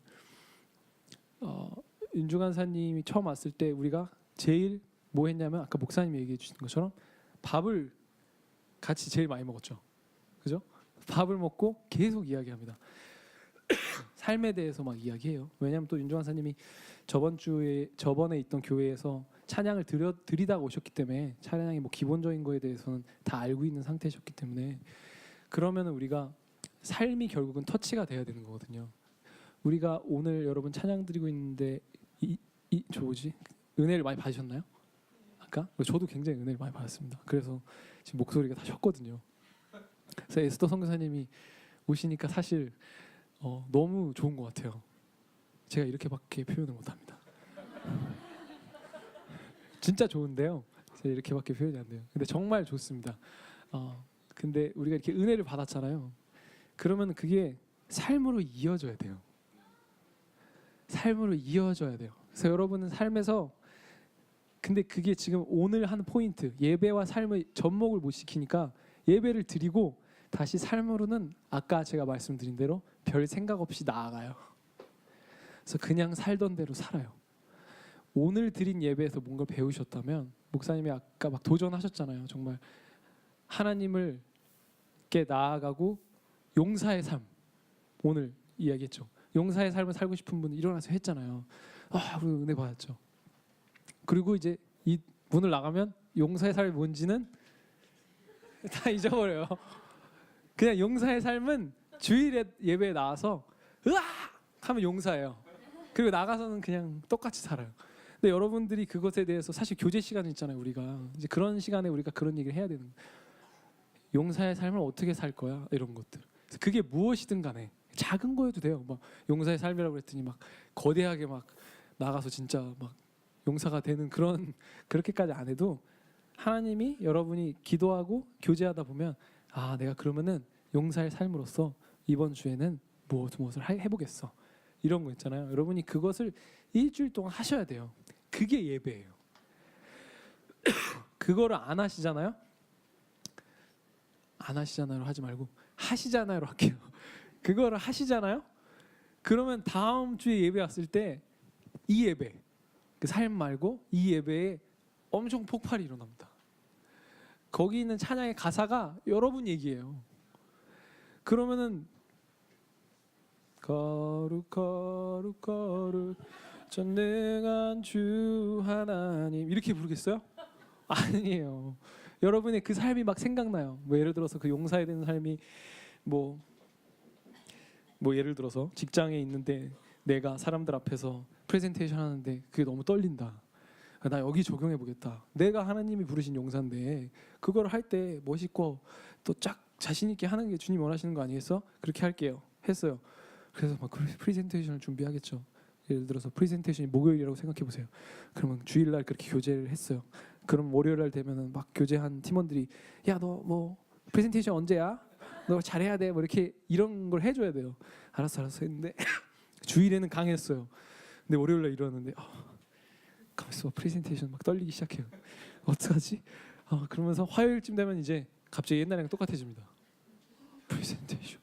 윤주 간사님이 처음 왔을 때 우리가 제일 뭐 했냐면 아까 목사님이 얘기해 주신 것처럼 밥을 같이 제일 많이 먹었죠. 그죠? 밥을 먹고 계속 이야기합니다. 삶에 대해서 막 이야기해요. 왜냐하면 또 윤주 간사님이 저번에 있던 교회에서 찬양을 드리다가 오셨기 때문에 찬양이 뭐 기본적인 거에 대해서는 다 알고 있는 상태셨기 때문에 그러면은 우리가 삶이 결국은 터치가 돼야 되는 거거든요. 우리가 오늘 여러분 찬양 드리고 있는데 저 뭐지? 은혜를 많이 받으셨나요? 아까? 저도 굉장히 은혜를 많이 받았습니다. 그래서 지금 목소리가 다 쉬었거든요. 그래서 에스더 선교사님이 오시니까 사실 너무 좋은 것 같아요. 제가 이렇게밖에 표현을 못합니다. 진짜 좋은데요. 제가 이렇게밖에 표현이 안 돼요. 근데 정말 좋습니다. 근데 우리가 이렇게 은혜를 받았잖아요. 그러면 그게 삶으로 이어져야 돼요. 삶으로 이어져야 돼요. 그래서 여러분은 삶에서 근데 그게 지금 오늘 하는 포인트 예배와 삶의 접목을 못 시키니까 예배를 드리고 다시 삶으로는 아까 제가 말씀드린 대로 별 생각 없이 나아가요. 그래서 그냥 살던 대로 살아요. 오늘 드린 예배에서 뭔가 배우셨다면 목사님이 아까 막 도전하셨잖아요. 정말 하나님을 께 나아가고 용사의 삶 오늘 이야기했죠. 용사의 삶을 살고 싶은 분 일어나서 했잖아요. 우리 은혜 받았죠. 그리고 이제 이 문을 나가면 용사의 삶이 뭔지는 다 잊어버려요. 그냥 용사의 삶은 주일에 예배에 나와서 으악 하면 용사예요. 그리고 나가서는 그냥 똑같이 살아요. 근데 여러분들이 그것에 대해서 사실 교제 시간 있잖아요. 우리가 이제 그런 시간에 우리가 그런 얘기를 해야 되는 거예요. 용사의 삶을 어떻게 살 거야 이런 것들. 그래서 그게 무엇이든 간에 작은 거여도 돼요. 막 용사의 삶이라고 그랬더니 막 거대하게 막 나가서 진짜 막 용사가 되는 그렇게까지 안 해도 하나님이 여러분이 기도하고 교제하다 보면 내가 그러면은 용사의 삶으로서 이번 주에는 무엇을 해보겠어 이런 거 있잖아요. 여러분이 그것을 일주일 동안 하셔야 돼요. 그게 예배예요. 그거를 안 하시잖아요. 안 하시잖아요 하지 말고 하시잖아요로 할게요. 그거를 하시잖아요. 그러면 다음 주에 예배 왔을 때 이 예배 그 삶 말고 이 예배에 엄청 폭발이 일어납니다. 거기 있는 찬양의 가사가 여러분 얘기예요. 그러면은 거룩 전능한 주 하나님 이렇게 부르겠어요? 아니에요. 여러분의 그 삶이 막 생각나요. 뭐 예를 들어서 그 용사에 대한 삶이 뭐 예를 들어서 직장에 있는데 내가 사람들 앞에서 프레젠테이션 하는데 그게 너무 떨린다. 나 여기 적용해 보겠다. 내가 하나님이 부르신 용사인데 그걸 할 때 멋있고 또 쫙 자신 있게 하는 게 주님 원하시는 거 아니겠어? 그렇게 할게요. 했어요. 그래서 막 프레젠테이션을 준비하겠죠. 예를 들어서 프레젠테이션이 목요일이라고 생각해 보세요. 그러면 주일날 그렇게 교제를 했어요. 그럼 월요일날 되면은 막 교제한 팀원들이 야 너 뭐 프레젠테이션 언제야? 너 잘해야 돼. 뭐 이렇게 이런 걸 해줘야 돼요. 알았어 했는데 주일에는 강했어요. 근데 월요일날 일어났는데 가만있어 프레젠테이션 막 떨리기 시작해요. 어떡하지? 그러면서 화요일쯤 되면 이제 갑자기 옛날이랑 똑같아집니다. 프레젠테이션.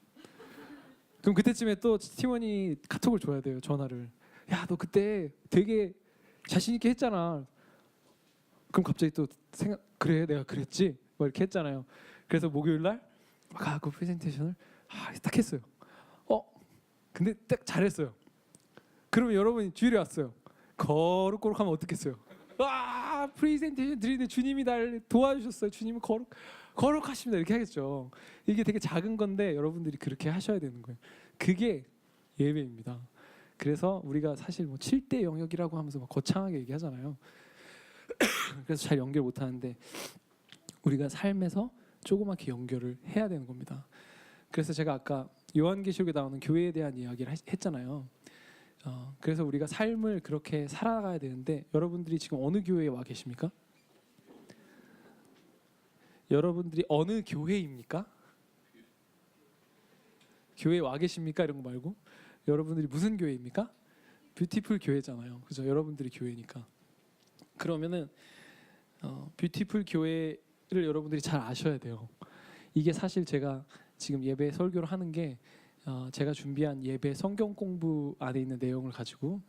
그럼 그때쯤에 또 팀원이 카톡을 줘야 돼요. 전화를. 야 너 그때 되게 자신 있게 했잖아. 그럼 갑자기 또 그래 내가 그랬지? 뭐 이렇게 했잖아요. 그래서 목요일 날막 그 프레젠테이션을 딱 했어요. 근데 딱 잘했어요. 그러면 여러분이 주일에 왔어요. 거룩거룩하면 어떻겠어요? 와 프레젠테이션 드리는데 주님이 날 도와주셨어요. 주님은 거룩하십니다. 이렇게 하겠죠. 이게 되게 작은 건데 여러분들이 그렇게 하셔야 되는 거예요. 그게 예배입니다. 그래서 우리가 사실 뭐 7대 영역이라고 하면서 막 거창하게 얘기하잖아요. 그래서 잘 연결 못 하는데 우리가 삶에서 조그맣게 연결을 해야 되는 겁니다. 그래서 제가 아까 요한계시록에 나오는 교회에 대한 이야기를 했잖아요. 그래서 우리가 삶을 그렇게 살아가야 되는데 여러분들이 지금 어느 교회에 와 계십니까? 여러분들이 어느 교회입니까? 교회에 와 계십니까? 이런 거 말고 여러분들이 무슨 교회입니까? 뷰티풀 교회잖아요. 그죠? 여러분들이 교회니까. 그러면은 뷰티풀 교회를 여러분들이 잘 아셔야 돼요. 이게 사실 제가 지금 예배 설교를 하는 게 제가 준비한 예배 성경 공부 안에 있는 내용을 가지고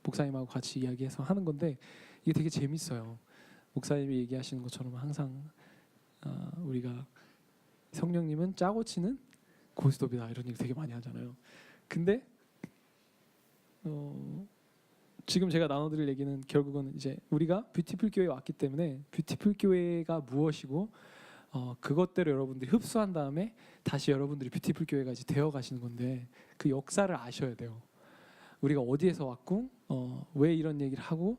목사님하고 같이 이야기해서 하는 건데 이게 되게 재밌어요. 목사님이 얘기하시는 것처럼 항상 우리가 성령님은 짜고 치는 고스톱이다 이런 얘기 되게 많이 하잖아요. 근데 지금 제가 나눠드릴 얘기는 결국은 이제 우리가 뷰티풀 교회에 왔기 때문에 뷰티풀 교회가 무엇이고 그것대로 여러분들이 흡수한 다음에 다시 여러분들이 뷰티풀 교회가 이제 되어 가시는 건데 그 역사를 아셔야 돼요. 우리가 어디에서 왔고 왜 이런 얘기를 하고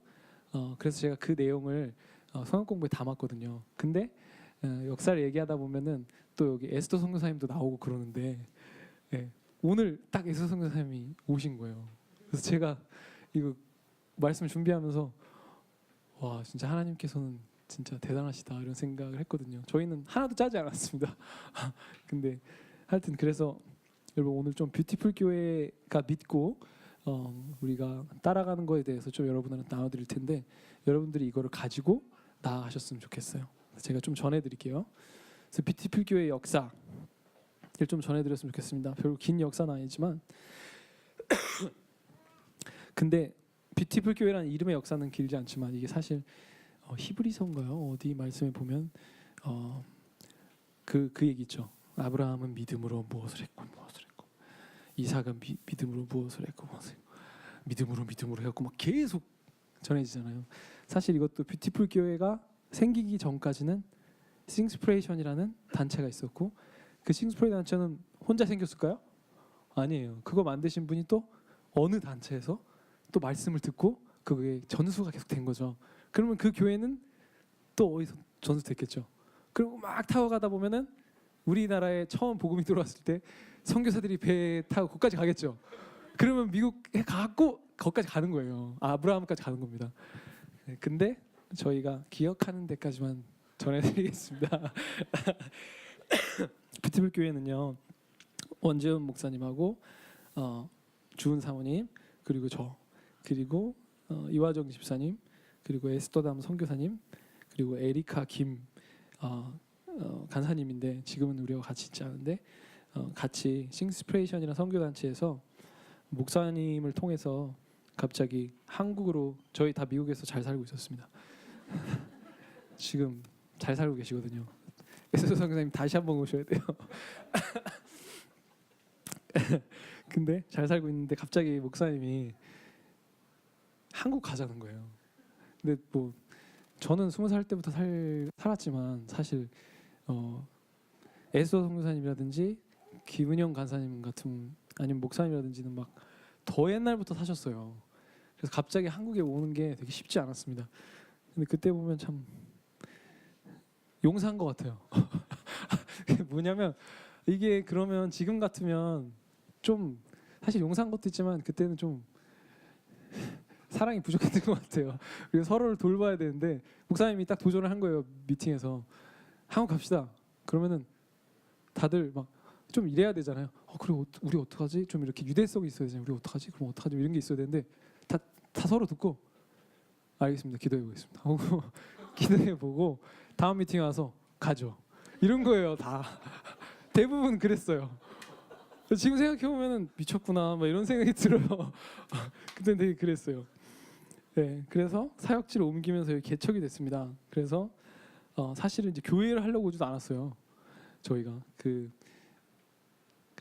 그래서 제가 그 내용을 성경 공부에 담았거든요. 근데 역사를 얘기하다 보면은 또 여기 에스더 선교사님도 나오고 그러는데 오늘 딱 에스더 선교사님이 오신 거예요. 그래서 제가 이거 말씀 준비하면서 와 진짜 하나님께서는 진짜 대단하시다 이런 생각을 했거든요. 저희는 하나도 짜지 않았습니다. 근데 하여튼 그래서 여러분 오늘 좀 뷰티풀 교회가 믿고 우리가 따라가는 거에 대해서 좀 여러분들한테 나눠드릴 텐데 여러분들이 이거를 가지고 나아가셨으면 좋겠어요. 제가 좀 전해드릴게요. 그래서 뷰티풀 교회의 역사를 좀 전해드렸으면 좋겠습니다. 별로 긴 역사는 아니지만 근데 뷰티풀 교회라는 이름의 역사는 길지 않지만 이게 사실 히브리서인가요? 어디 말씀에 보면 그 얘기 있죠. 아브라함은 믿음으로 무엇을 했고 이삭은 믿음으로 무엇을 했고 믿음으로 해갖고 막 계속 전해지잖아요. 사실 이것도 뷰티풀 교회가 생기기 전까지는 싱스프레이션이라는 단체가 있었고 그 싱스프레이션 단체는 혼자 생겼을까요? 아니에요. 그거 만드신 분이 또 어느 단체에서 또 말씀을 듣고 그게 전수가 계속 된 거죠. 그러면 그 교회는 또 어디서 전수됐겠죠. 그리고 막 타고 가다 보면은 우리나라에 처음 복음이 들어왔을 때 선교사들이 배 타고 거기까지 가겠죠. 그러면 미국에 가고 거기까지 가는 거예요. 아브라함까지 가는 겁니다. 근데 저희가 기억하는 데까지만 전해드리겠습니다. 뷰티풀 교회는요 원재훈 목사님하고 주은 사모님 그리고 저 그리고 이화정 집사님 그리고 에스더담 선교사님 그리고 에리카 김 간사님인데 지금은 우리와 같이 있지 않은데 같이 싱스프레이션이라는 선교단체에서 목사님을 통해서 갑자기 한국으로 저희 다 미국에서 잘 살고 있었습니다. 지금 잘 살고 계시거든요. 에스더 선교사님 다시 한번 오셔야 돼요. 근데 잘 살고 있는데 갑자기 목사님이 한국 가자는 거예요. 근데 뭐 저는 20살 때부터 살았지만 사실 에스더 선교사님이라든지 김은영 간사님 같은 아니면 목사님이라든지는 막 더 옛날부터 사셨어요. 그래서 갑자기 한국에 오는 게 되게 쉽지 않았습니다. 근데 그때 보면 참 용서한 것 같아요. 뭐냐면 이게 그러면 지금 같으면 좀 사실 용서한 것도 있지만 그때는 좀 사랑이 부족했던 것 같아요. 그래서 서로를 돌봐야 되는데 목사님이 딱 도전을 한 거예요. 미팅에서 한국 갑시다. 그러면은 다들 막 좀 이래야 되잖아요. 그리고 우리 어떡하지? 좀 이렇게 유대성이 있어야 되잖아요. 우리 어떡하지? 그럼 어떡하지? 이런 게 있어야 되는데 다 서로 듣고 알겠습니다. 기도해 보겠습니다. 하고 기도해 보고 다음 미팅에 와서 가죠. 이런 거예요. 다 대부분 그랬어요. 지금 생각해 보면은 미쳤구나 막 이런 생각이 들어요. 그때 되게 그랬어요. 네, 그래서 사역지를 옮기면서 개척이 됐습니다. 그래서 사실은 이제 교회를 하려고 오지도 않았어요. 저희가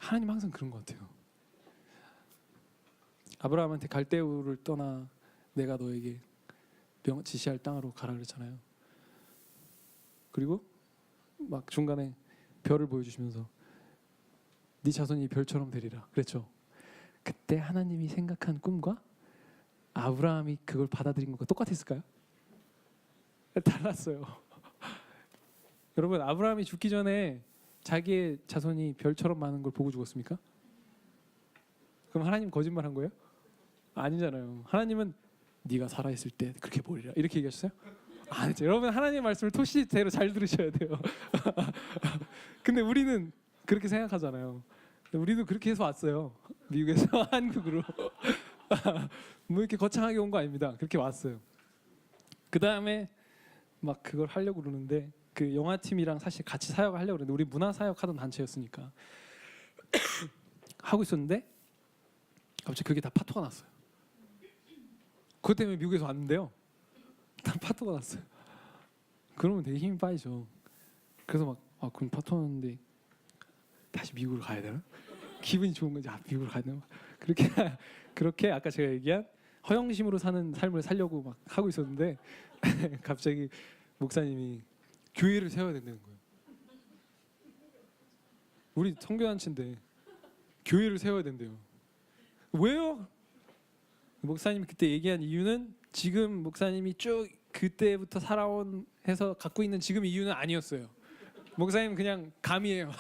하나님 항상 그런 것 같아요. 아브라함한테 갈대우를 떠나 내가 너에게 지시할 땅으로 가라 그랬잖아요. 그리고 막 중간에 별을 보여주시면서 네 자손이 별처럼 되리라 그랬죠. 그때 하나님이 생각한 꿈과 아브라함이 그걸 받아들인 것과 똑같았을까요? 달랐어요. 여러분, 아브라함이 죽기 전에 자기의 자손이 별처럼 많은 걸 보고 죽었습니까? 그럼 하나님 거짓말한 거예요? 아니잖아요. 하나님은 네가 살아있을 때 그렇게 보리라 이렇게 얘기하셨어요? 아니죠. 여러분, 하나님의 말씀을 토시대로 잘 들으셔야 돼요. 근데 우리는 그렇게 생각하잖아요. 우리도 그렇게 해서 왔어요. 미국에서 한국으로. 뭐 이렇게 거창하게 온 거 아닙니다. 그렇게 왔어요. 그 다음에 막 그걸 하려고 그러는데 그 영화팀이랑 사실 같이 사역을 하려고 그러는데 우리 문화 사역 하던 단체였으니까 하고 있었는데 갑자기 그게 다 파토가 났어요. 그것 때문에 미국에서 왔는데요. 다 파토가 났어요. 그러면 되게 힘이 빠지죠. 그래서 막 그럼 파토 났는데 다시 미국으로 가야 되나? 기분이 좋은 건지 미국으로 가야 되나? 그렇게 아까 제가 얘기한 허영심으로 사는 삶을 살려고 막 하고 있었는데 갑자기 목사님이 교회를 세워야 된다는 거예요. 우리 선교단체인데 교회를 세워야 된대요. 왜요? 목사님이 그때 얘기한 이유는 지금 목사님이 쭉 그때부터 살아온 해서 갖고 있는 지금 이유는 아니었어요. 목사님 그냥 감이에요.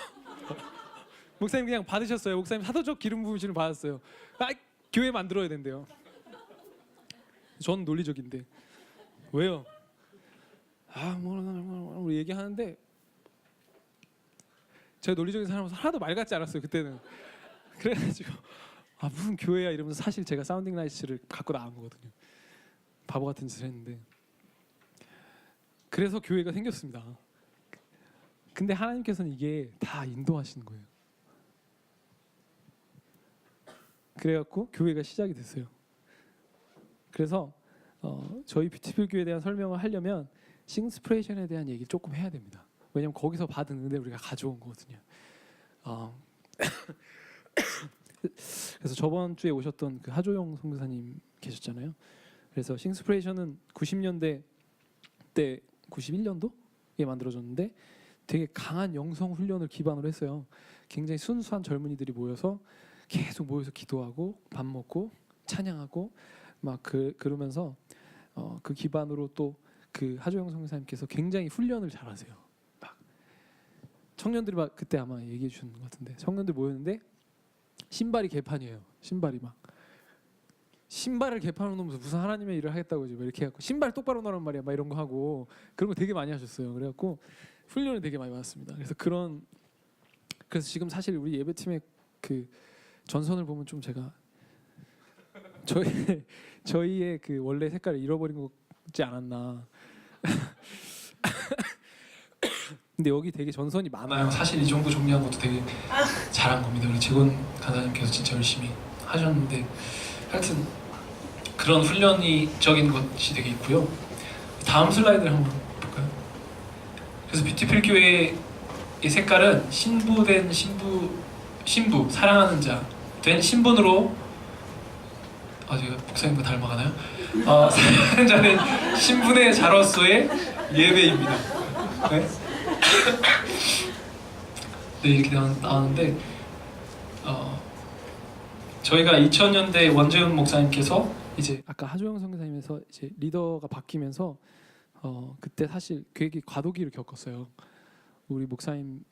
목사님 그냥 받으셨어요. 목사님 사도적 기름 부으심을 받았어요. 교회 만들어야 된대요. 전 논리적인데 왜요? 우리 얘기하는데 제가 논리적인 사람으로서 하나도 말 같지 않았어요 그때는. 그래가지고 무슨 교회야 이러면서 사실 제가 사운딩 라이츠를 갖고 나간 거거든요. 바보 같은 짓을 했는데 그래서 교회가 생겼습니다. 근데 하나님께서는 이게 다 인도하시는 거예요. 그래갖고 교회가 시작이 됐어요. 그래서 저희 뷰티풀 교회에 대한 설명을 하려면 싱스프레이션에 대한 얘기를 조금 해야 됩니다. 왜냐면 거기서 받은 은혜 우리가 가져온 거거든요. 그래서 저번 주에 오셨던 그 하조영 선교사님 계셨잖아요. 그래서 싱스프레이션은 90년대 때 91년도에 만들어졌는데 되게 강한 영성 훈련을 기반으로 했어요. 굉장히 순수한 젊은이들이 모여서 계속 모여서 기도하고 밥 먹고 찬양하고 막 그러면서 그 기반으로 또 그 하조영 선교사님께서 굉장히 훈련을 잘하세요. 막 청년들이 막 그때 아마 얘기해 주신 것 같은데 청년들 모였는데 신발이 개판이에요. 신발을 개판으로 놓으면서 무슨 하나님의 일을 하겠다고 이렇게 해갖고 신발 똑바로 놓으란 말이야 막 이런 거 하고 그런 거 되게 많이 하셨어요. 그래갖고 훈련을 되게 많이 받았습니다. 그래서 지금 사실 우리 예배팀의 그 전선을 보면 좀 제가 저희의 그 원래 색깔을 잃어버린 거지 않았나. 근데 여기 되게 전선이 많아요. 사실 이 정도 정리한 것도 되게 잘한 겁니다. 우리 직원 간사님께서 진짜 열심히 하셨는데 하여튼 그런 훈련이적인 것이 되게 있고요. 다음 슬라이드를 한번 볼까요? 그래서 뷰티풀 교회의 색깔은 신부된 신부 사랑하는 자 된 신분으로 제가 목사님과 닮아가나요? 사랑하는 자는 신분의 자로서의 예배입니다. 네? 네, 이렇게 나왔는데 저희가 2000년대 원재훈 목사님께서 이제 아까 하조영 선교사님에서 이제 리더가 바뀌면서 그때 사실 되게 과도기를 겪었어요. 우리 목사님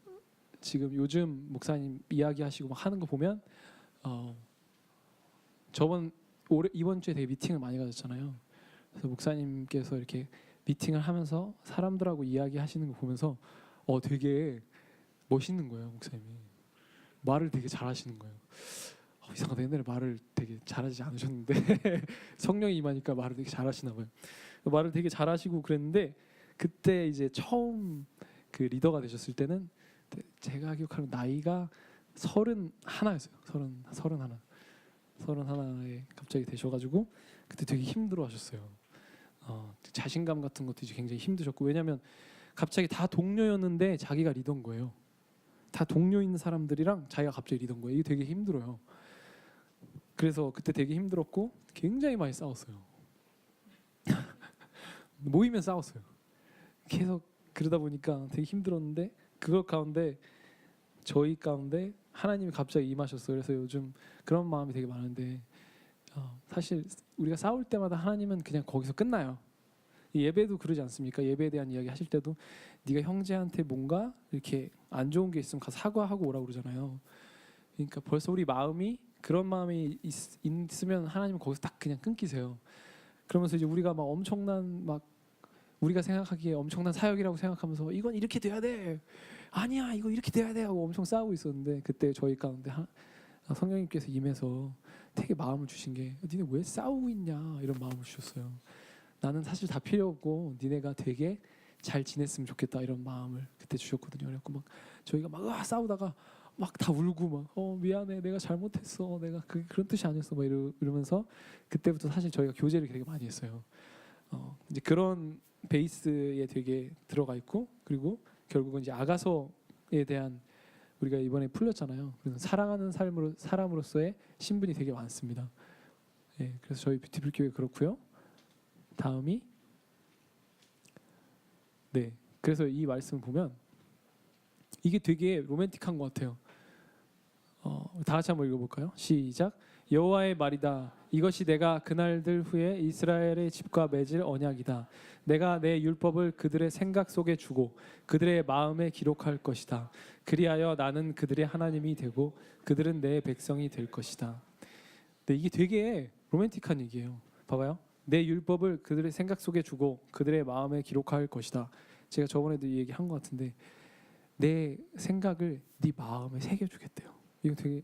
지금 요즘 목사님 이야기하시고 막 하는 거 보면 이번 주에 되게 미팅을 많이 가졌잖아요. 그래서 목사님께서 이렇게 미팅을 하면서 사람들하고 이야기하시는 거 보면서 되게 멋있는 거예요. 목사님이 말을 되게 잘하시는 거예요. 이상하다. 옛날에 말을 되게 잘하지 않으셨는데 성령이 임하니까 말을 되게 잘하시나 봐요. 말을 되게 잘하시고 그랬는데 그때 이제 처음 그 리더가 되셨을 때는 제가 기억하는 나이가 31였어요. 31에 갑자기 되셔가지고 그때 되게 힘들어하셨어요. 자신감 같은 것도 이제 굉장히 힘드셨고 왜냐하면 갑자기 다 동료였는데 자기가 리더인 거예요. 다 동료 있는 사람들이랑 자기가 갑자기 리더인 거예요. 이게 되게 힘들어요. 그래서 그때 되게 힘들었고 굉장히 많이 싸웠어요. 모이면 싸웠어요. 계속 그러다 보니까 되게 힘들었는데 그걸 가운데 저희 가운데 하나님이 갑자기 임하셨어요. 그래서 요즘 그런 마음이 되게 많은데 사실 우리가 싸울 때마다 하나님은 그냥 거기서 끝나요. 예배도 그러지 않습니까? 예배에 대한 이야기 하실 때도 네가 형제한테 뭔가 이렇게 안 좋은 게 있으면 가서 사과하고 오라고 그러잖아요. 그러니까 벌써 우리 마음이 그런 마음이 있으면 하나님은 거기서 딱 그냥 끊기세요. 그러면서 이제 우리가 막 엄청난 막 우리가 생각하기에 엄청난 사역이라고 생각하면서 이건 이렇게 돼야 돼. 아니야 이거 이렇게 돼야 돼 하고 엄청 싸우고 있었는데 그때 저희 가운데 성령님께서 임해서 되게 마음을 주신 게 니네 왜 싸우고 있냐 이런 마음을 주셨어요. 나는 사실 다 필요 없고 니네가 되게 잘 지냈으면 좋겠다 이런 마음을 그때 주셨거든요. 그래갖고 막 저희가 막 싸우다가 막 다 울고 막 미안해 내가 잘못했어 내가 그런 뜻이 아니었어 막 이러면서 그때부터 사실 저희가 교제를 되게 많이 했어요. 이제 그런 베이스에 되게 들어가 있고 그리고 결국은 이제 아가서에 대한 우리가 이번에 풀렸잖아요. 그래서 사랑하는 사람으로서의 신분이 되게 많습니다. 예, 그래서 저희 뷰티풀 교회 그렇고요. 다음이 네, 그래서 이 말씀을 보면 이게 되게 로맨틱한 것 같아요. 다 같이 한번 읽어볼까요? 시작. 여호와의 말이다. 이것이 내가 그날들 후에 이스라엘의 집과 맺을 언약이다. 내가 내 율법을 그들의 생각 속에 주고 그들의 마음에 기록할 것이다. 그리하여 나는 그들의 하나님이 되고 그들은 내 백성이 될 것이다. 네, 이게 되게 로맨틱한 얘기예요. 봐봐요. 내 율법을 그들의 생각 속에 주고 그들의 마음에 기록할 것이다. 제가 저번에도 이 얘기 한 것 같은데 내 생각을 네 마음에 새겨주겠대요. 이거 되게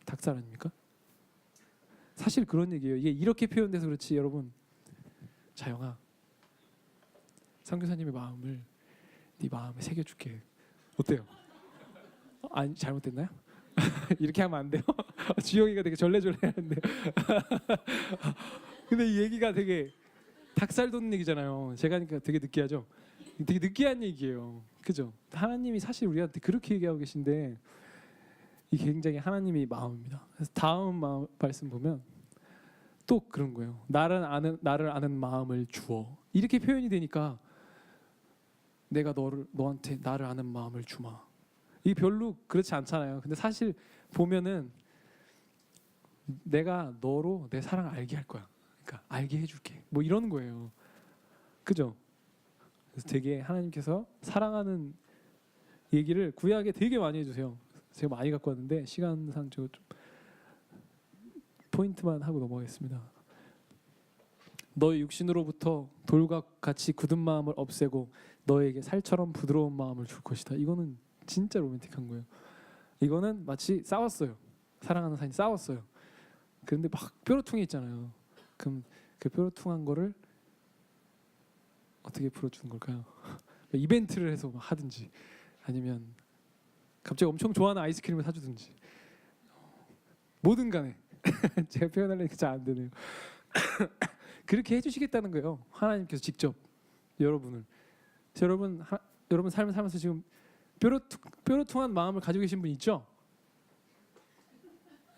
닭살 아닙니까? 사실 그런 얘기예요. 이게 이렇게 표현돼서 그렇지 여러분. 자영아, 선교사님의 마음을 네 마음에 새겨줄게. 어때요? 아니 잘못됐나요? 이렇게 하면 안 돼요? 주영이가 되게 절레절레하는데. 근데 이 얘기가 되게 닭살 돋는 얘기잖아요. 제가 하니까 되게 느끼하죠? 되게 느끼한 얘기예요. 그죠? 하나님이 사실 우리한테 그렇게 얘기하고 계신데 이게 굉장히 하나님의 마음입니다. 그래서 다음 말씀 보면 또 그런 거예요. 나를 아는 마음을 주어. 이렇게 표현이 되니까 내가 너한테 나를 아는 마음을 주마. 이게 별로 그렇지 않잖아요. 근데 사실 보면은 내가 너로 내 사랑을 알게 할 거야. 그러니까 알게 해줄게. 뭐 이런 거예요. 그죠? 그래서 되게 하나님께서 사랑하는 얘기를 구약에 되게 많이 해주세요. 제가 많이 갖고 왔는데 시간상 좀 포인트만 하고 넘어가겠습니다. 너의 육신으로부터 돌과 같이 굳은 마음을 없애고 너에게 살처럼 부드러운 마음을 줄 것이다. 이거는 진짜 로맨틱한 거예요. 이거는 마치 싸웠어요. 사랑하는 사람이 싸웠어요. 그런데 막 뾰루퉁이 있잖아요. 그럼 그 뾰루퉁한 거를 어떻게 풀어주는 걸까요? 이벤트를 해서 막 하든지 아니면 갑자기 엄청 좋아하는 아이스크림을 사주든지 뭐든 간에 제가 표현하려니까 잘 안 되네요. 그렇게 해주시겠다는 거예요. 하나님께서 직접 여러분을. 여러분 삶을 살면서 지금 뾰루퉁한 마음을 가지고 계신 분 있죠?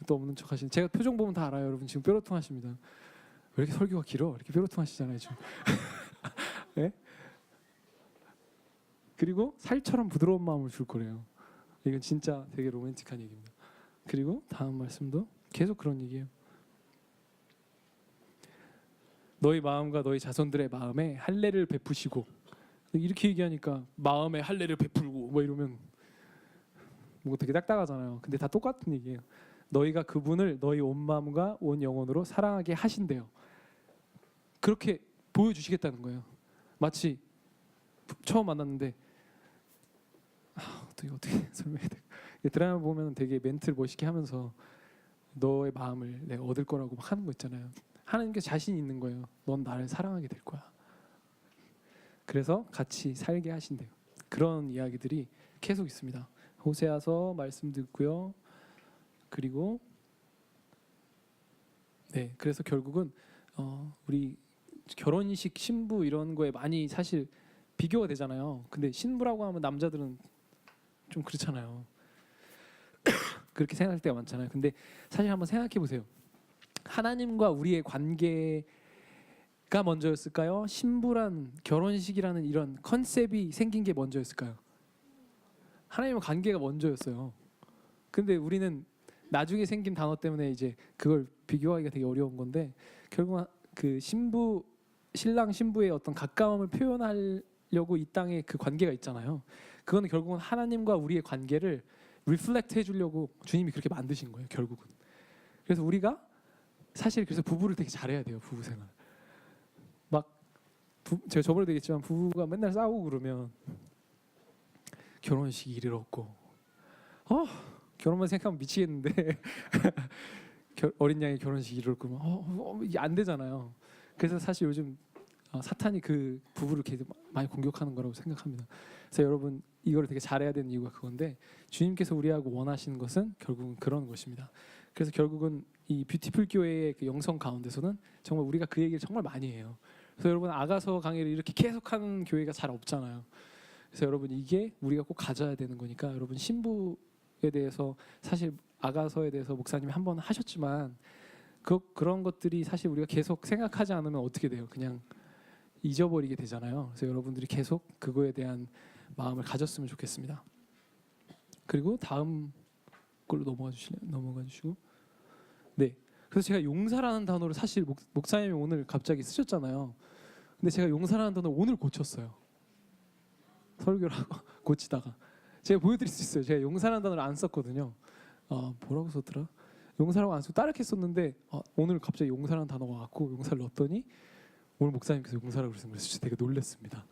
또 없는 척 하시는. 제가 표정 보면 다 알아요. 여러분 지금 뾰루퉁하십니다. 왜 이렇게 설교가 길어? 이렇게 뾰루퉁하시잖아요 지금. 네? 그리고 살처럼 부드러운 마음을 줄 거래요. 이건 진짜 되게 로맨틱한 얘기입니다. 그리고 다음 말씀도 계속 그런 얘기예요. 너희 마음과 너희 자손들의 마음에 할례를 베푸시고. 이렇게 얘기하니까 마음에 할례를 베풀고 뭐 이러면 뭐 되게 딱딱하잖아요. 근데 다 똑같은 얘기예요. 너희가 그분을 너희 온 마음과 온 영혼으로 사랑하게 하신대요. 그렇게 보여주시겠다는 거예요. 마치 처음 만났는데 어떻게 설명해야 돼? 드라마 보면 되게 멘트를 멋있게 하면서 너의 마음을 내가 얻을 거라고 막 하는 거 있잖아요. 하나님께 자신 있는 거예요. 넌 나를 사랑하게 될 거야. 그래서 같이 살게 하신대요. 그런 이야기들이 계속 있습니다. 호세아서 말씀 듣고요. 그리고 네, 그래서 결국은 우리 결혼식 신부 이런 거에 많이 사실 비교가 되잖아요. 근데 신부라고 하면 남자들은 좀 그렇잖아요. 그렇게 생각할 때가 많잖아요. 근데 사실 한번 생각해 보세요. 하나님과 우리의 관계가 먼저였을까요? 신부란 결혼식이라는 이런 컨셉이 생긴 게 먼저였을까요? 하나님과 관계가 먼저였어요. 근데 우리는 나중에 생긴 단어 때문에 이제 그걸 비교하기가 되게 어려운 건데, 결국 그 신랑 신부의 어떤 가까움을 표현하려고 이 땅에 그 관계가 있잖아요. 그거는 결국은 하나님과 우리의 관계를 리플렉트 해주려고 주님이 그렇게 만드신 거예요, 결국은. 그래서 우리가 사실 그래서 부부를 되게 잘해야 돼요, 부부 생활. 제가 저번에도 얘기했지만 부부가 맨날 싸우고 그러면 결혼식 일일 없고, 결혼만 생각하면 미치겠는데 어린 양의 결혼식 일일 없고 이게 안 되잖아요. 그래서 사실 요즘 사탄이 그 부부를 계속 많이 공격하는 거라고 생각합니다. 그래서 여러분 이거를 되게 잘해야 되는 이유가 그건데, 주님께서 우리하고 원하시는 것은 결국은 그런 것입니다. 그래서 결국은 이 뷰티풀 교회의 그 영성 가운데서는 정말 우리가 그 얘기를 정말 많이 해요. 그래서 여러분 아가서 강의를 이렇게 계속하는 교회가 잘 없잖아요. 그래서 여러분 이게 우리가 꼭 가져야 되는 거니까, 여러분 신부에 대해서 사실 아가서에 대해서 목사님이 한번 하셨지만 그런 것들이 사실 우리가 계속 생각하지 않으면 어떻게 돼요? 그냥 잊어버리게 되잖아요. 그래서 여러분들이 계속 그거에 대한 마음을 가졌으면 좋겠습니다. 그리고 다음 걸로 넘어가 주시고, 네. 그래서 제가 용사라는 단어를 사실 목사님이 오늘 갑자기 쓰셨잖아요. 근데 제가 용사라는 단어를 오늘 고쳤어요. 설교를 하고 고치다가 제가 보여드릴 수 있어요. 제가 용사라는 단어를 안 썼거든요. 뭐라고 썼더라? 용사라고 안 쓰고 다르게 썼는데 오늘 갑자기 용사라는 단어가 왔고 용사를 넣었더니 오늘 목사님께서 용사라고 그러셔서 진짜 되게 놀랐습니다.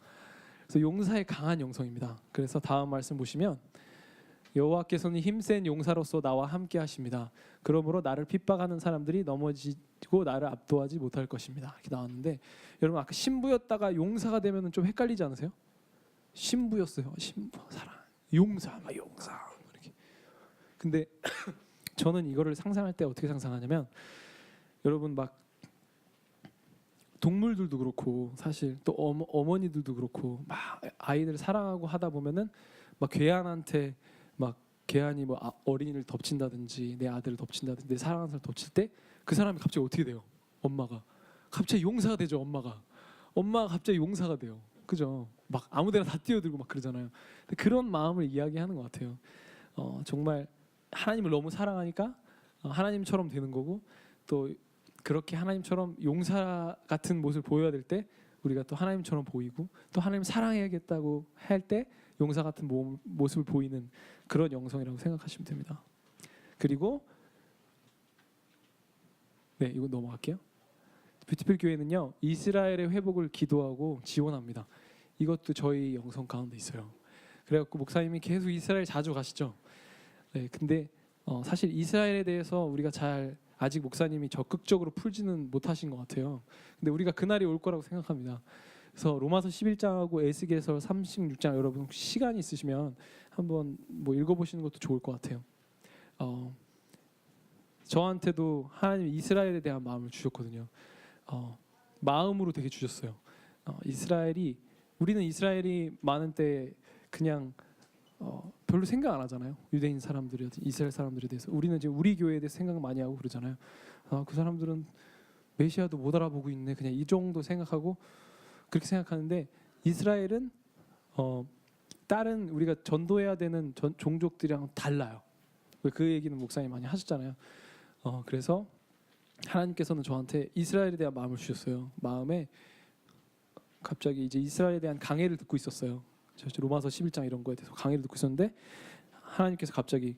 그래서 용사의 강한 영성입니다. 그래서 다음 말씀 보시면, 여호와께서는 힘센 용사로서 나와 함께 하십니다. 그러므로 나를 핍박하는 사람들이 넘어지고 나를 압도하지 못할 것입니다. 이렇게 나왔는데, 여러분 아까 신부였다가 용사가 되면 좀 헷갈리지 않으세요? 신부였어요. 신부 사랑 용사 막 용사 이렇게. 근데 저는 이거를 상상할 때 어떻게 상상하냐면, 여러분 막 동물들도 그렇고 사실 또 어머니들도 그렇고 막 아이들 사랑하고 하다 보면은 막 괴한한테 막 괴한이 뭐 어린이를 덮친다든지 내 아들을 덮친다든지 내 사랑하는 사람을 덮칠 때 그 사람이 갑자기 어떻게 돼요? 엄마가 갑자기 용사가 되죠. 엄마가 갑자기 용사가 돼요. 그죠? 막 아무데나 다 뛰어들고 막 그러잖아요. 그런 마음을 이야기하는 것 같아요. 정말 하나님을 너무 사랑하니까 하나님처럼 되는 거고, 또 그렇게 하나님처럼 용사 같은 모습을 보여야 될 때 우리가 또 하나님처럼 보이고, 또 하나님 사랑해야겠다고 할 때 용사 같은 모습을 보이는 그런 영성이라고 생각하시면 됩니다. 그리고 네, 이거 넘어갈게요. 뷰티풀 교회는요, 이스라엘의 회복을 기도하고 지원합니다. 이것도 저희 영성 가운데 있어요. 그래갖고 목사님이 계속 이스라엘 자주 가시죠. 네, 근데 사실 이스라엘에 대해서 우리가 잘 아직 목사님이 적극적으로 풀지는 못하신 것 같아요. 근데 우리가 그날이 올 거라고 생각합니다. 그래서 로마서 11장하고 에스겔서 36장 여러분 시간이 있으시면 한번 뭐 읽어보시는 것도 좋을 것 같아요. 저한테도 하나님 이스라엘에 대한 마음을 주셨거든요. 마음으로 되게 주셨어요. 우리는 이스라엘이 많은 때 그냥 별로 생각 안 하잖아요. 유대인 사람들이 이스라엘 사람들에 대해서. 우리는 지금 우리 교회에 대해서 생각 많이 하고 그러잖아요. 그 사람들은 메시아도 못 알아보고 있네. 그냥 이 정도 생각하고 그렇게 생각하는데, 이스라엘은 다른 우리가 전도해야 되는 종족들이랑 달라요. 그 얘기는 목사님 많이 하셨잖아요. 그래서 하나님께서는 저한테 이스라엘에 대한 마음을 주셨어요. 마음에 갑자기 이제 이스라엘에 대한 강해를 듣고 있었어요. 로마서 11장 이런 거에 대해서 강의를 듣고 있었는데 하나님께서 갑자기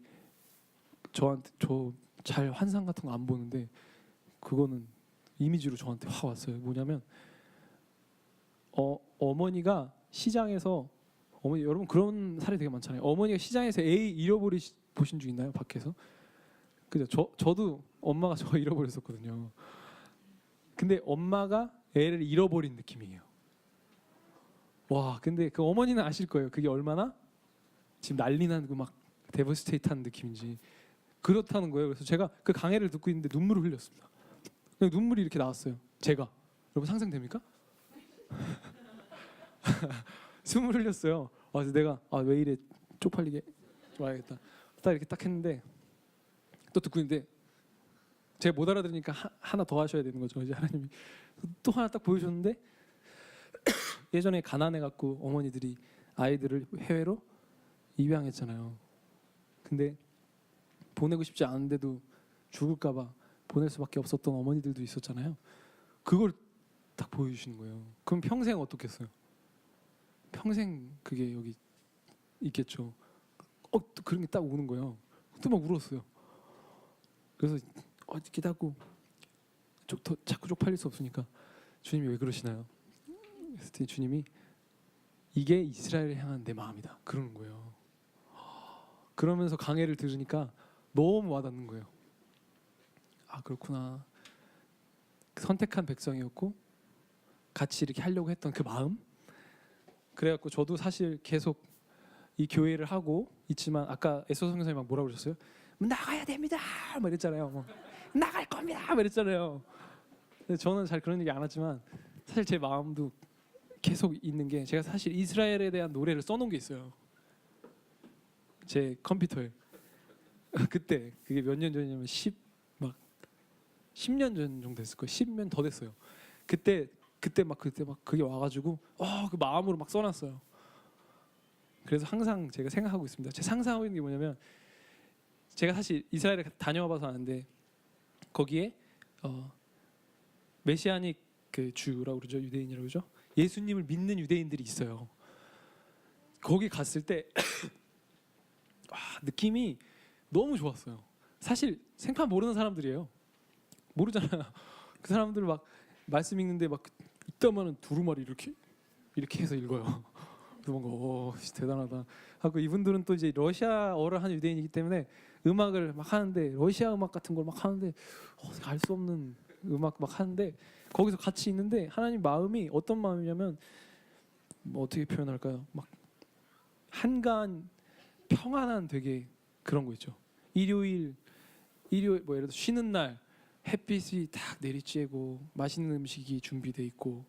저한테, 저 잘 환상 같은 거 안 보는데 그거는 이미지로 저한테 확 왔어요. 뭐냐면 어머니가 시장에서, 여러분 그런 사례 되게 많잖아요. 어머니가 시장에서 애 보신 적 있나요? 밖에서? 그죠? 저도 엄마가 저 잃어버렸었거든요. 근데 엄마가 애를 잃어버린 느낌이에요. 와, 근데 그 어머니는 아실 거예요. 그게 얼마나 지금 난리난 그 막 데버스테이트한 느낌인지. 그렇다는 거예요. 그래서 제가 그 강해를 듣고 있는데 눈물을 흘렸습니다. 눈물이 이렇게 나왔어요. 제가. 여러분 상상됩니까? 숨을 흘렸어요. 그래서 내가 왜 이래 쪽팔리게 좀 와야겠다. 딱 이렇게 딱 했는데 또 듣고 있는데 제가 못 알아들으니까 하나 더 하셔야 되는 거죠. 이제 하나님이 또 하나 딱 보여줬는데 예전에 가난해 갖고 어머니들이 아이들을 해외로 입양했잖아요. 근데 보내고 싶지 않은데도 죽을까봐 보낼 수밖에 없었던 어머니들도 있었잖아요. 그걸 딱 보여주시는 거예요. 그럼 평생 어떻겠어요? 평생 그게 여기 있겠죠. 또 그런 게 딱 오는 거예요. 또 막 울었어요. 그래서 이렇게 하고 자꾸 쪽팔릴 수 없으니까 주님이 왜 그러시나요? 그랬더니 주님이 이게 이스라엘을 향한 내 마음이다 그러는 거예요. 그러면서 강해를 들으니까 너무 와닿는 거예요. 그렇구나. 선택한 백성이었고 같이 이렇게 하려고 했던 그 마음. 그래갖고 저도 사실 계속 이 교회를 하고 있지만 아까 에스더 선교사님 막 뭐라고 그러셨어요? 나가야 됩니다 막 이랬잖아요. 나갈 겁니다 막 이랬잖아요. 근데 저는 잘 그런 얘기 안 하지만 사실 제 마음도 계속 있는 게 제가 사실 이스라엘에 대한 노래를 써놓은 게 있어요. 제 컴퓨터에. 그때 그게 몇 년 전이냐면 10년 전 정도 됐을 거예요. 10년 더 됐어요. 그때 막 그게 와가지고 그 마음으로 막 써놨어요. 그래서 항상 제가 생각하고 있습니다. 제가 상상하고 있는 게 뭐냐면 제가 사실 이스라엘에 다녀와봐서 아는데 거기에 메시아닉 그 주라고 그러죠. 유대인이라고 그러죠. 예수님을 믿는 유대인들이 있어요. 거기 갔을 때 느낌이 너무 좋았어요. 사실 생판 모르는 사람들이에요. 모르잖아요. 그 사람들 막 말씀 읽는데 막 이따만은 두루마리 이렇게 해서 읽어요. 그래서 뭔가 대단하다 하고 이분들은 또 이제 러시아어를 하는 유대인이기 때문에 음악을 막 하는데 러시아 음악 같은 걸 막 하는데 알 수 없는 음악 막 하는데 거기서 같이 있는데 하나님 마음이 어떤 마음이냐면 어떻게 표현할까요? 막 한가한 평안한 되게 그런 거 있죠. 일요일 뭐 예를 들어 쉬는 날 햇빛이 딱 내리쬐고 맛있는 음식이 준비돼 있고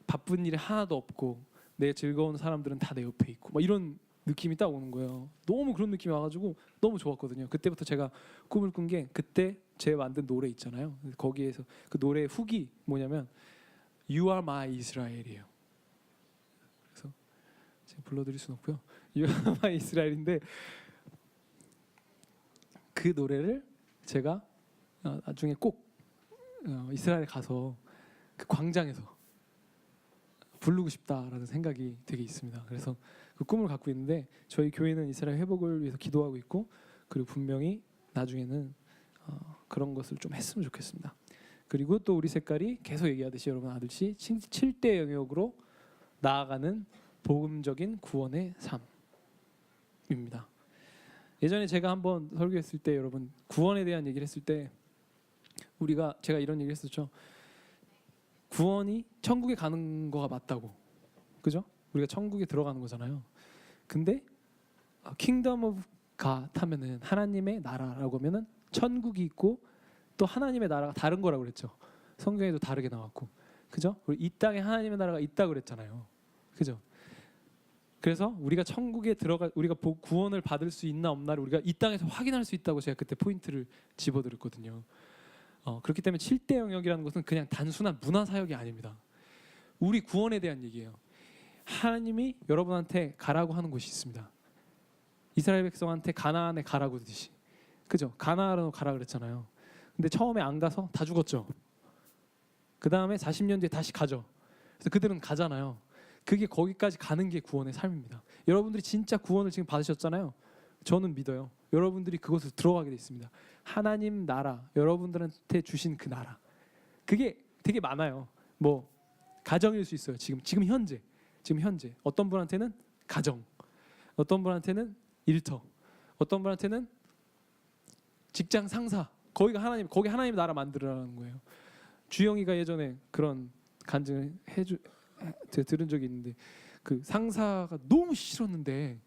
바쁜 일이 하나도 없고 내 즐거운 사람들은 다 내 옆에 있고 막 이런 느낌이 딱 오는 거예요. 너무 그런 느낌이 와가지고 너무 좋았거든요. 그때부터 제가 꿈을 꾼 게 그때 제가 만든 노래 있잖아요. 거기에서 그 노래의 훅이 뭐냐면 You are my Israel이에요. 그래서 제가 불러드릴 수는 없고요. You are my Israel인데 그 노래를 제가 나중에 꼭 이스라엘 가서 그 광장에서 부르고 싶다라는 생각이 되게 있습니다. 그래서 그 꿈을 갖고 있는데 저희 교회는 이스라엘 회복을 위해서 기도하고 있고 그리고 분명히 나중에는 그런 것을 좀 했으면 좋겠습니다. 그리고 또 우리 색깔이 계속 얘기하듯이 여러분 아듯이 7대 영역으로 나아가는 복음적인 구원의 삶입니다. 예전에 제가 한번 설교했을 때 여러분 구원에 대한 얘기를 했을 때 제가 이런 얘기를 했었죠. 구원이 천국에 가는 거가 맞다고. 그죠? 우리가 천국에 들어가는 거잖아요. 근데 킹덤 오브 갓 하면은 하나님의 나라라고 하면은 천국이 있고 또 하나님의 나라가 다른 거라고 그랬죠. 성경에도 다르게 나왔고. 그죠? 이 땅에 하나님의 나라가 있다고 그랬잖아요. 그죠? 그래서 우리가 천국에 우리가 구원을 받을 수 있나 없나를 우리가 이 땅에서 확인할 수 있다고 제가 그때 포인트를 집어드렸거든요. 그렇기 때문에 7대 영역이라는 것은 그냥 단순한 문화 사역이 아닙니다. 우리 구원에 대한 얘기예요. 하나님이 여러분한테 가라고 하는 곳이 있습니다. 이스라엘 백성한테 가나안에 가라고 하듯이. 그죠? 가나안으로 가라 그랬잖아요. 근데 처음에 안 가서 다 죽었죠. 그 다음에 40년 뒤에 다시 가죠. 그래서 그들은 가잖아요. 그게 거기까지 가는 게 구원의 삶입니다. 여러분들이 진짜 구원을 지금 받으셨잖아요. 저는 믿어요. 여러분들이 그곳을 들어가게 돼 있습니다. 하나님 나라, 여러분들한테 주신 그 나라. 그게 되게 많아요. 뭐 가정일 수 있어요. 지금 현재. 어떤 분한테는 가정, 어떤 분한테는 일터, 어떤 분한테는 직장 상사. 거기 하나님의 나라 만들어라는 거예요. 주영이가 예전에 그런 간증을 제가 들은 적이 있는데 그 상사가 너무 싫었는데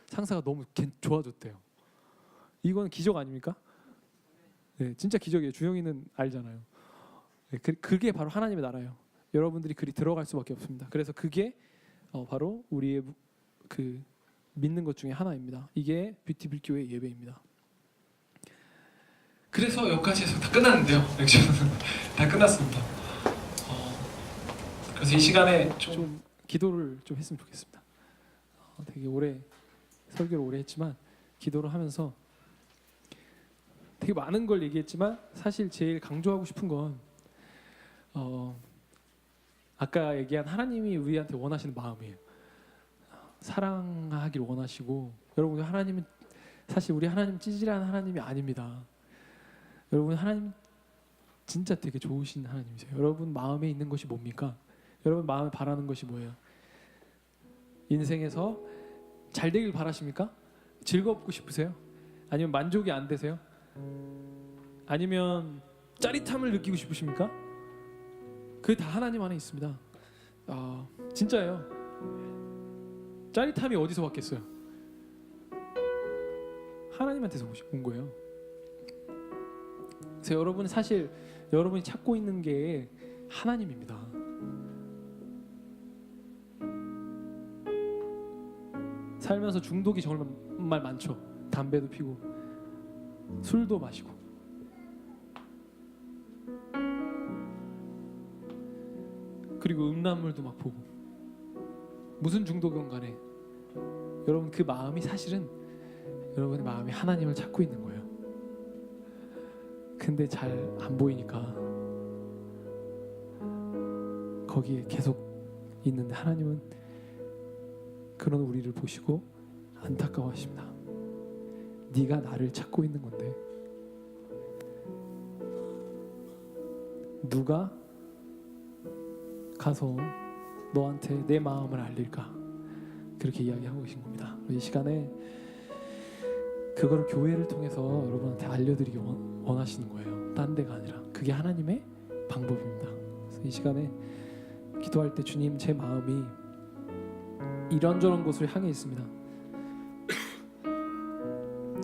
상사가 너무 좋아졌대요. 이건 기적 아닙니까? 네, 진짜 기적이에요. 주영이는 알잖아요. 네, 그게 바로 하나님의 나라예요. 여러분들이 그리 들어갈 수밖에 없습니다. 그래서 그게 바로 우리의 그 믿는 것 중에 하나입니다. 이게 뷰티풀 교회 예배입니다. 그래서 여기까지 해서 다 끝났는데요. 렉처는 다 끝났습니다. 그래서 이 시간에 좀 기도를 좀 했으면 좋겠습니다. 되게 오래 설교를 오래 했지만 기도를 하면서 되게 많은 걸 얘기했지만 사실 제일 강조하고 싶은 건 아까 얘기한 하나님이 우리한테 원하시는 마음이에요. 사랑하길 원하시고, 여러분 하나님은 사실 우리 하나님 찌질한 하나님이 아닙니다. 여러분 하나님 진짜 되게 좋으신 하나님이세요. 여러분 마음에 있는 것이 뭡니까? 여러분 마음에 바라는 것이 뭐예요? 인생에서 잘 되길 바라십니까? 즐겁고 싶으세요? 아니면 만족이 안 되세요? 아니면 짜릿함을 느끼고 싶으십니까? 그게 다 하나님 안에 있습니다. 진짜예요. 짜릿함이 어디서 왔겠어요? 하나님한테서 온 거예요. 그래서 여러분 사실 여러분이 찾고 있는 게 하나님입니다. 살면서 중독이 정말 많죠. 담배도 피고 술도 마시고 그리고 음란물도 막 보고, 무슨 중독이건 간에 여러분 그 마음이 사실은 여러분의 마음이 하나님을 찾고 있는 거예요. 근데 잘 안 보이니까 거기에 계속 있는데 하나님은 그런 우리를 보시고 안타까워하십니다. 네가 나를 찾고 있는 건데 누가 가서 너한테 내 마음을 알릴까? 그렇게 이야기하고 계신 겁니다. 이 시간에 그거를 교회를 통해서 여러분한테 알려드리기 원하시는 거예요. 딴 데가 아니라 그게 하나님의 방법입니다. 그래서 이 시간에 기도할 때 주님, 제 마음이 이런저런 곳을 향해 있습니다.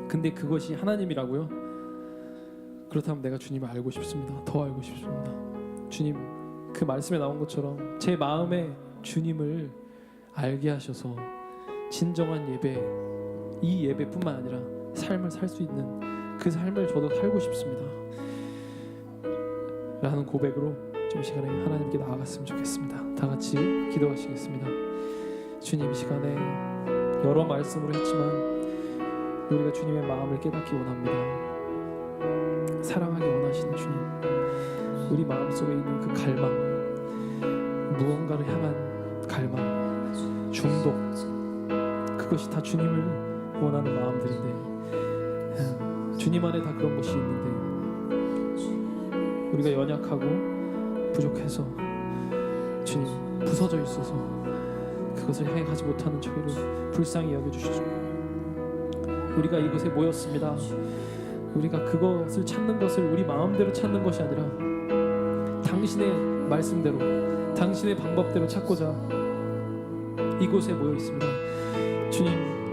근데 그것이 하나님이라고요? 그렇다면 내가 주님을 알고 싶습니다. 더 알고 싶습니다. 주님, 그 말씀에 나온 것처럼 제 마음에 주님을 알게 하셔서 진정한 예배, 이 예배뿐만 아니라 삶을 살 수 있는 그 삶을 저도 살고 싶습니다 라는 고백으로 좀 이 시간에 하나님께 나아갔으면 좋겠습니다. 다 같이 기도하시겠습니다. 주님, 이 시간에 여러 말씀으로 했지만 우리가 주님의 마음을 깨닫기 원합니다. 사랑하기 원하시는 주님, 우리 마음속에 있는 그 갈망, 무언가를 향한 갈망, 중독, 그것이 다 주님을 원하는 마음들인데 주님 안에 다 그런 것이 있는데 우리가 연약하고 부족해서 주님 부서져 있어서 그것을 향해 가지 못하는 저희를 불쌍히 여겨주시죠. 우리가 이곳에 모였습니다. 우리가 그것을 찾는 것을 우리 마음대로 찾는 것이 아니라 당신의 말씀대로, 당신의 방법대로 찾고자 이곳에 모여 있습니다.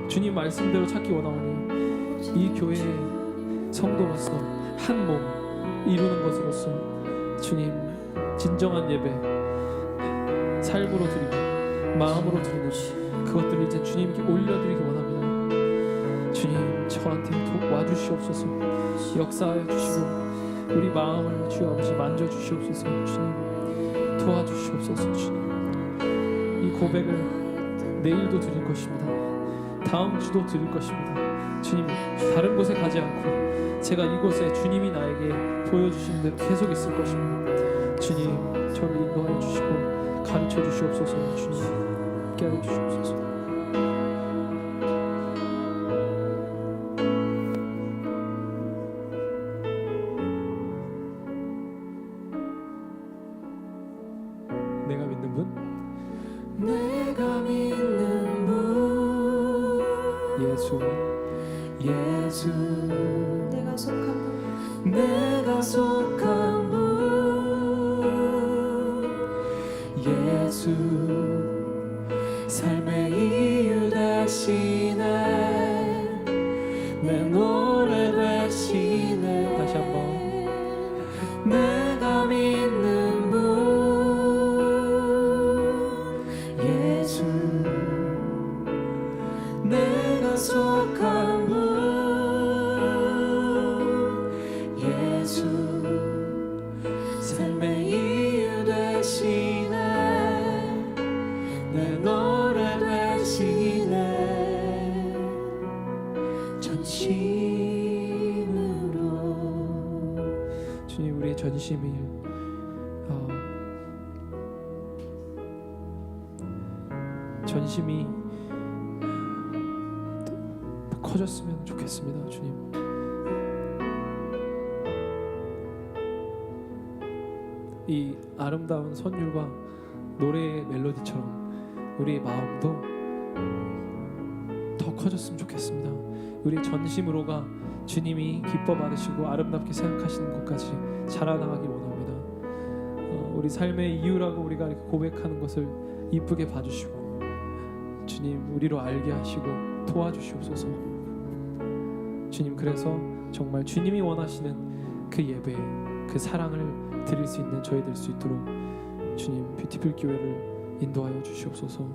주님 말씀대로 찾기 원하오니 이 교회의 성도로서 한 몸 이루는 것으로서 주님, 진정한 예배, 삶으로 드리고 마음으로 드리는 그것들을 이제 주님께 올려드리기 원합니다. 주님, 저한테 와주시옵소서. 역사하여 주시고 우리 마음을 주여 아버지 만져주시옵소서. 주님, 도와주시옵소서. 주님, 이 고백을 내일도 드릴 것입니다. 다음 주도 드릴 것입니다. 주님, 다른 곳에 가지 않고 제가 이곳에 주님이 나에게 보여주신 대로 계속 있을 것입니다. 주님, 저를 인도하여 주시고 가르쳐 주시옵소서. 주님, 깨워 주시옵소서. 내가 믿는 분, 내가 믿는 분, 예수, 내가 속한 분, 내가 속한 분, 예수, 삶의 이유 되시네, 내 노래 되시네. 다시 한번. 내가 믿는 분, 예수, 삶의 이유 되시네 내 노래 되시네 전심으로 주님, 우리의 전심이 전심이 더 커졌으면 좋겠습니다. 주님, 이 아름다운 선율과 노래의 멜로디처럼 우리의 마음도 더 커졌으면 좋겠습니다. 우리의 전심으로가 주님이 기뻐 받으시고 아름답게 생각하시는 것까지 자라나가기 원합니다. 우리 삶의 이유라고 우리가 이렇게 고백하는 것을 이쁘게 봐주시고 주님, 우리로 알게 하시고 도와주시옵소서. 주님, 그래서 정말 주님이 원하시는 그 예배, 그 사랑을 드릴 수 있는 저희 될 수 있도록 주님, 뷰티풀 교회를 인도하여 주시옵소서.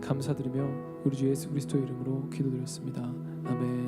감사드리며 우리 주 예수 그리스도의 이름으로 기도드렸습니다. 아멘.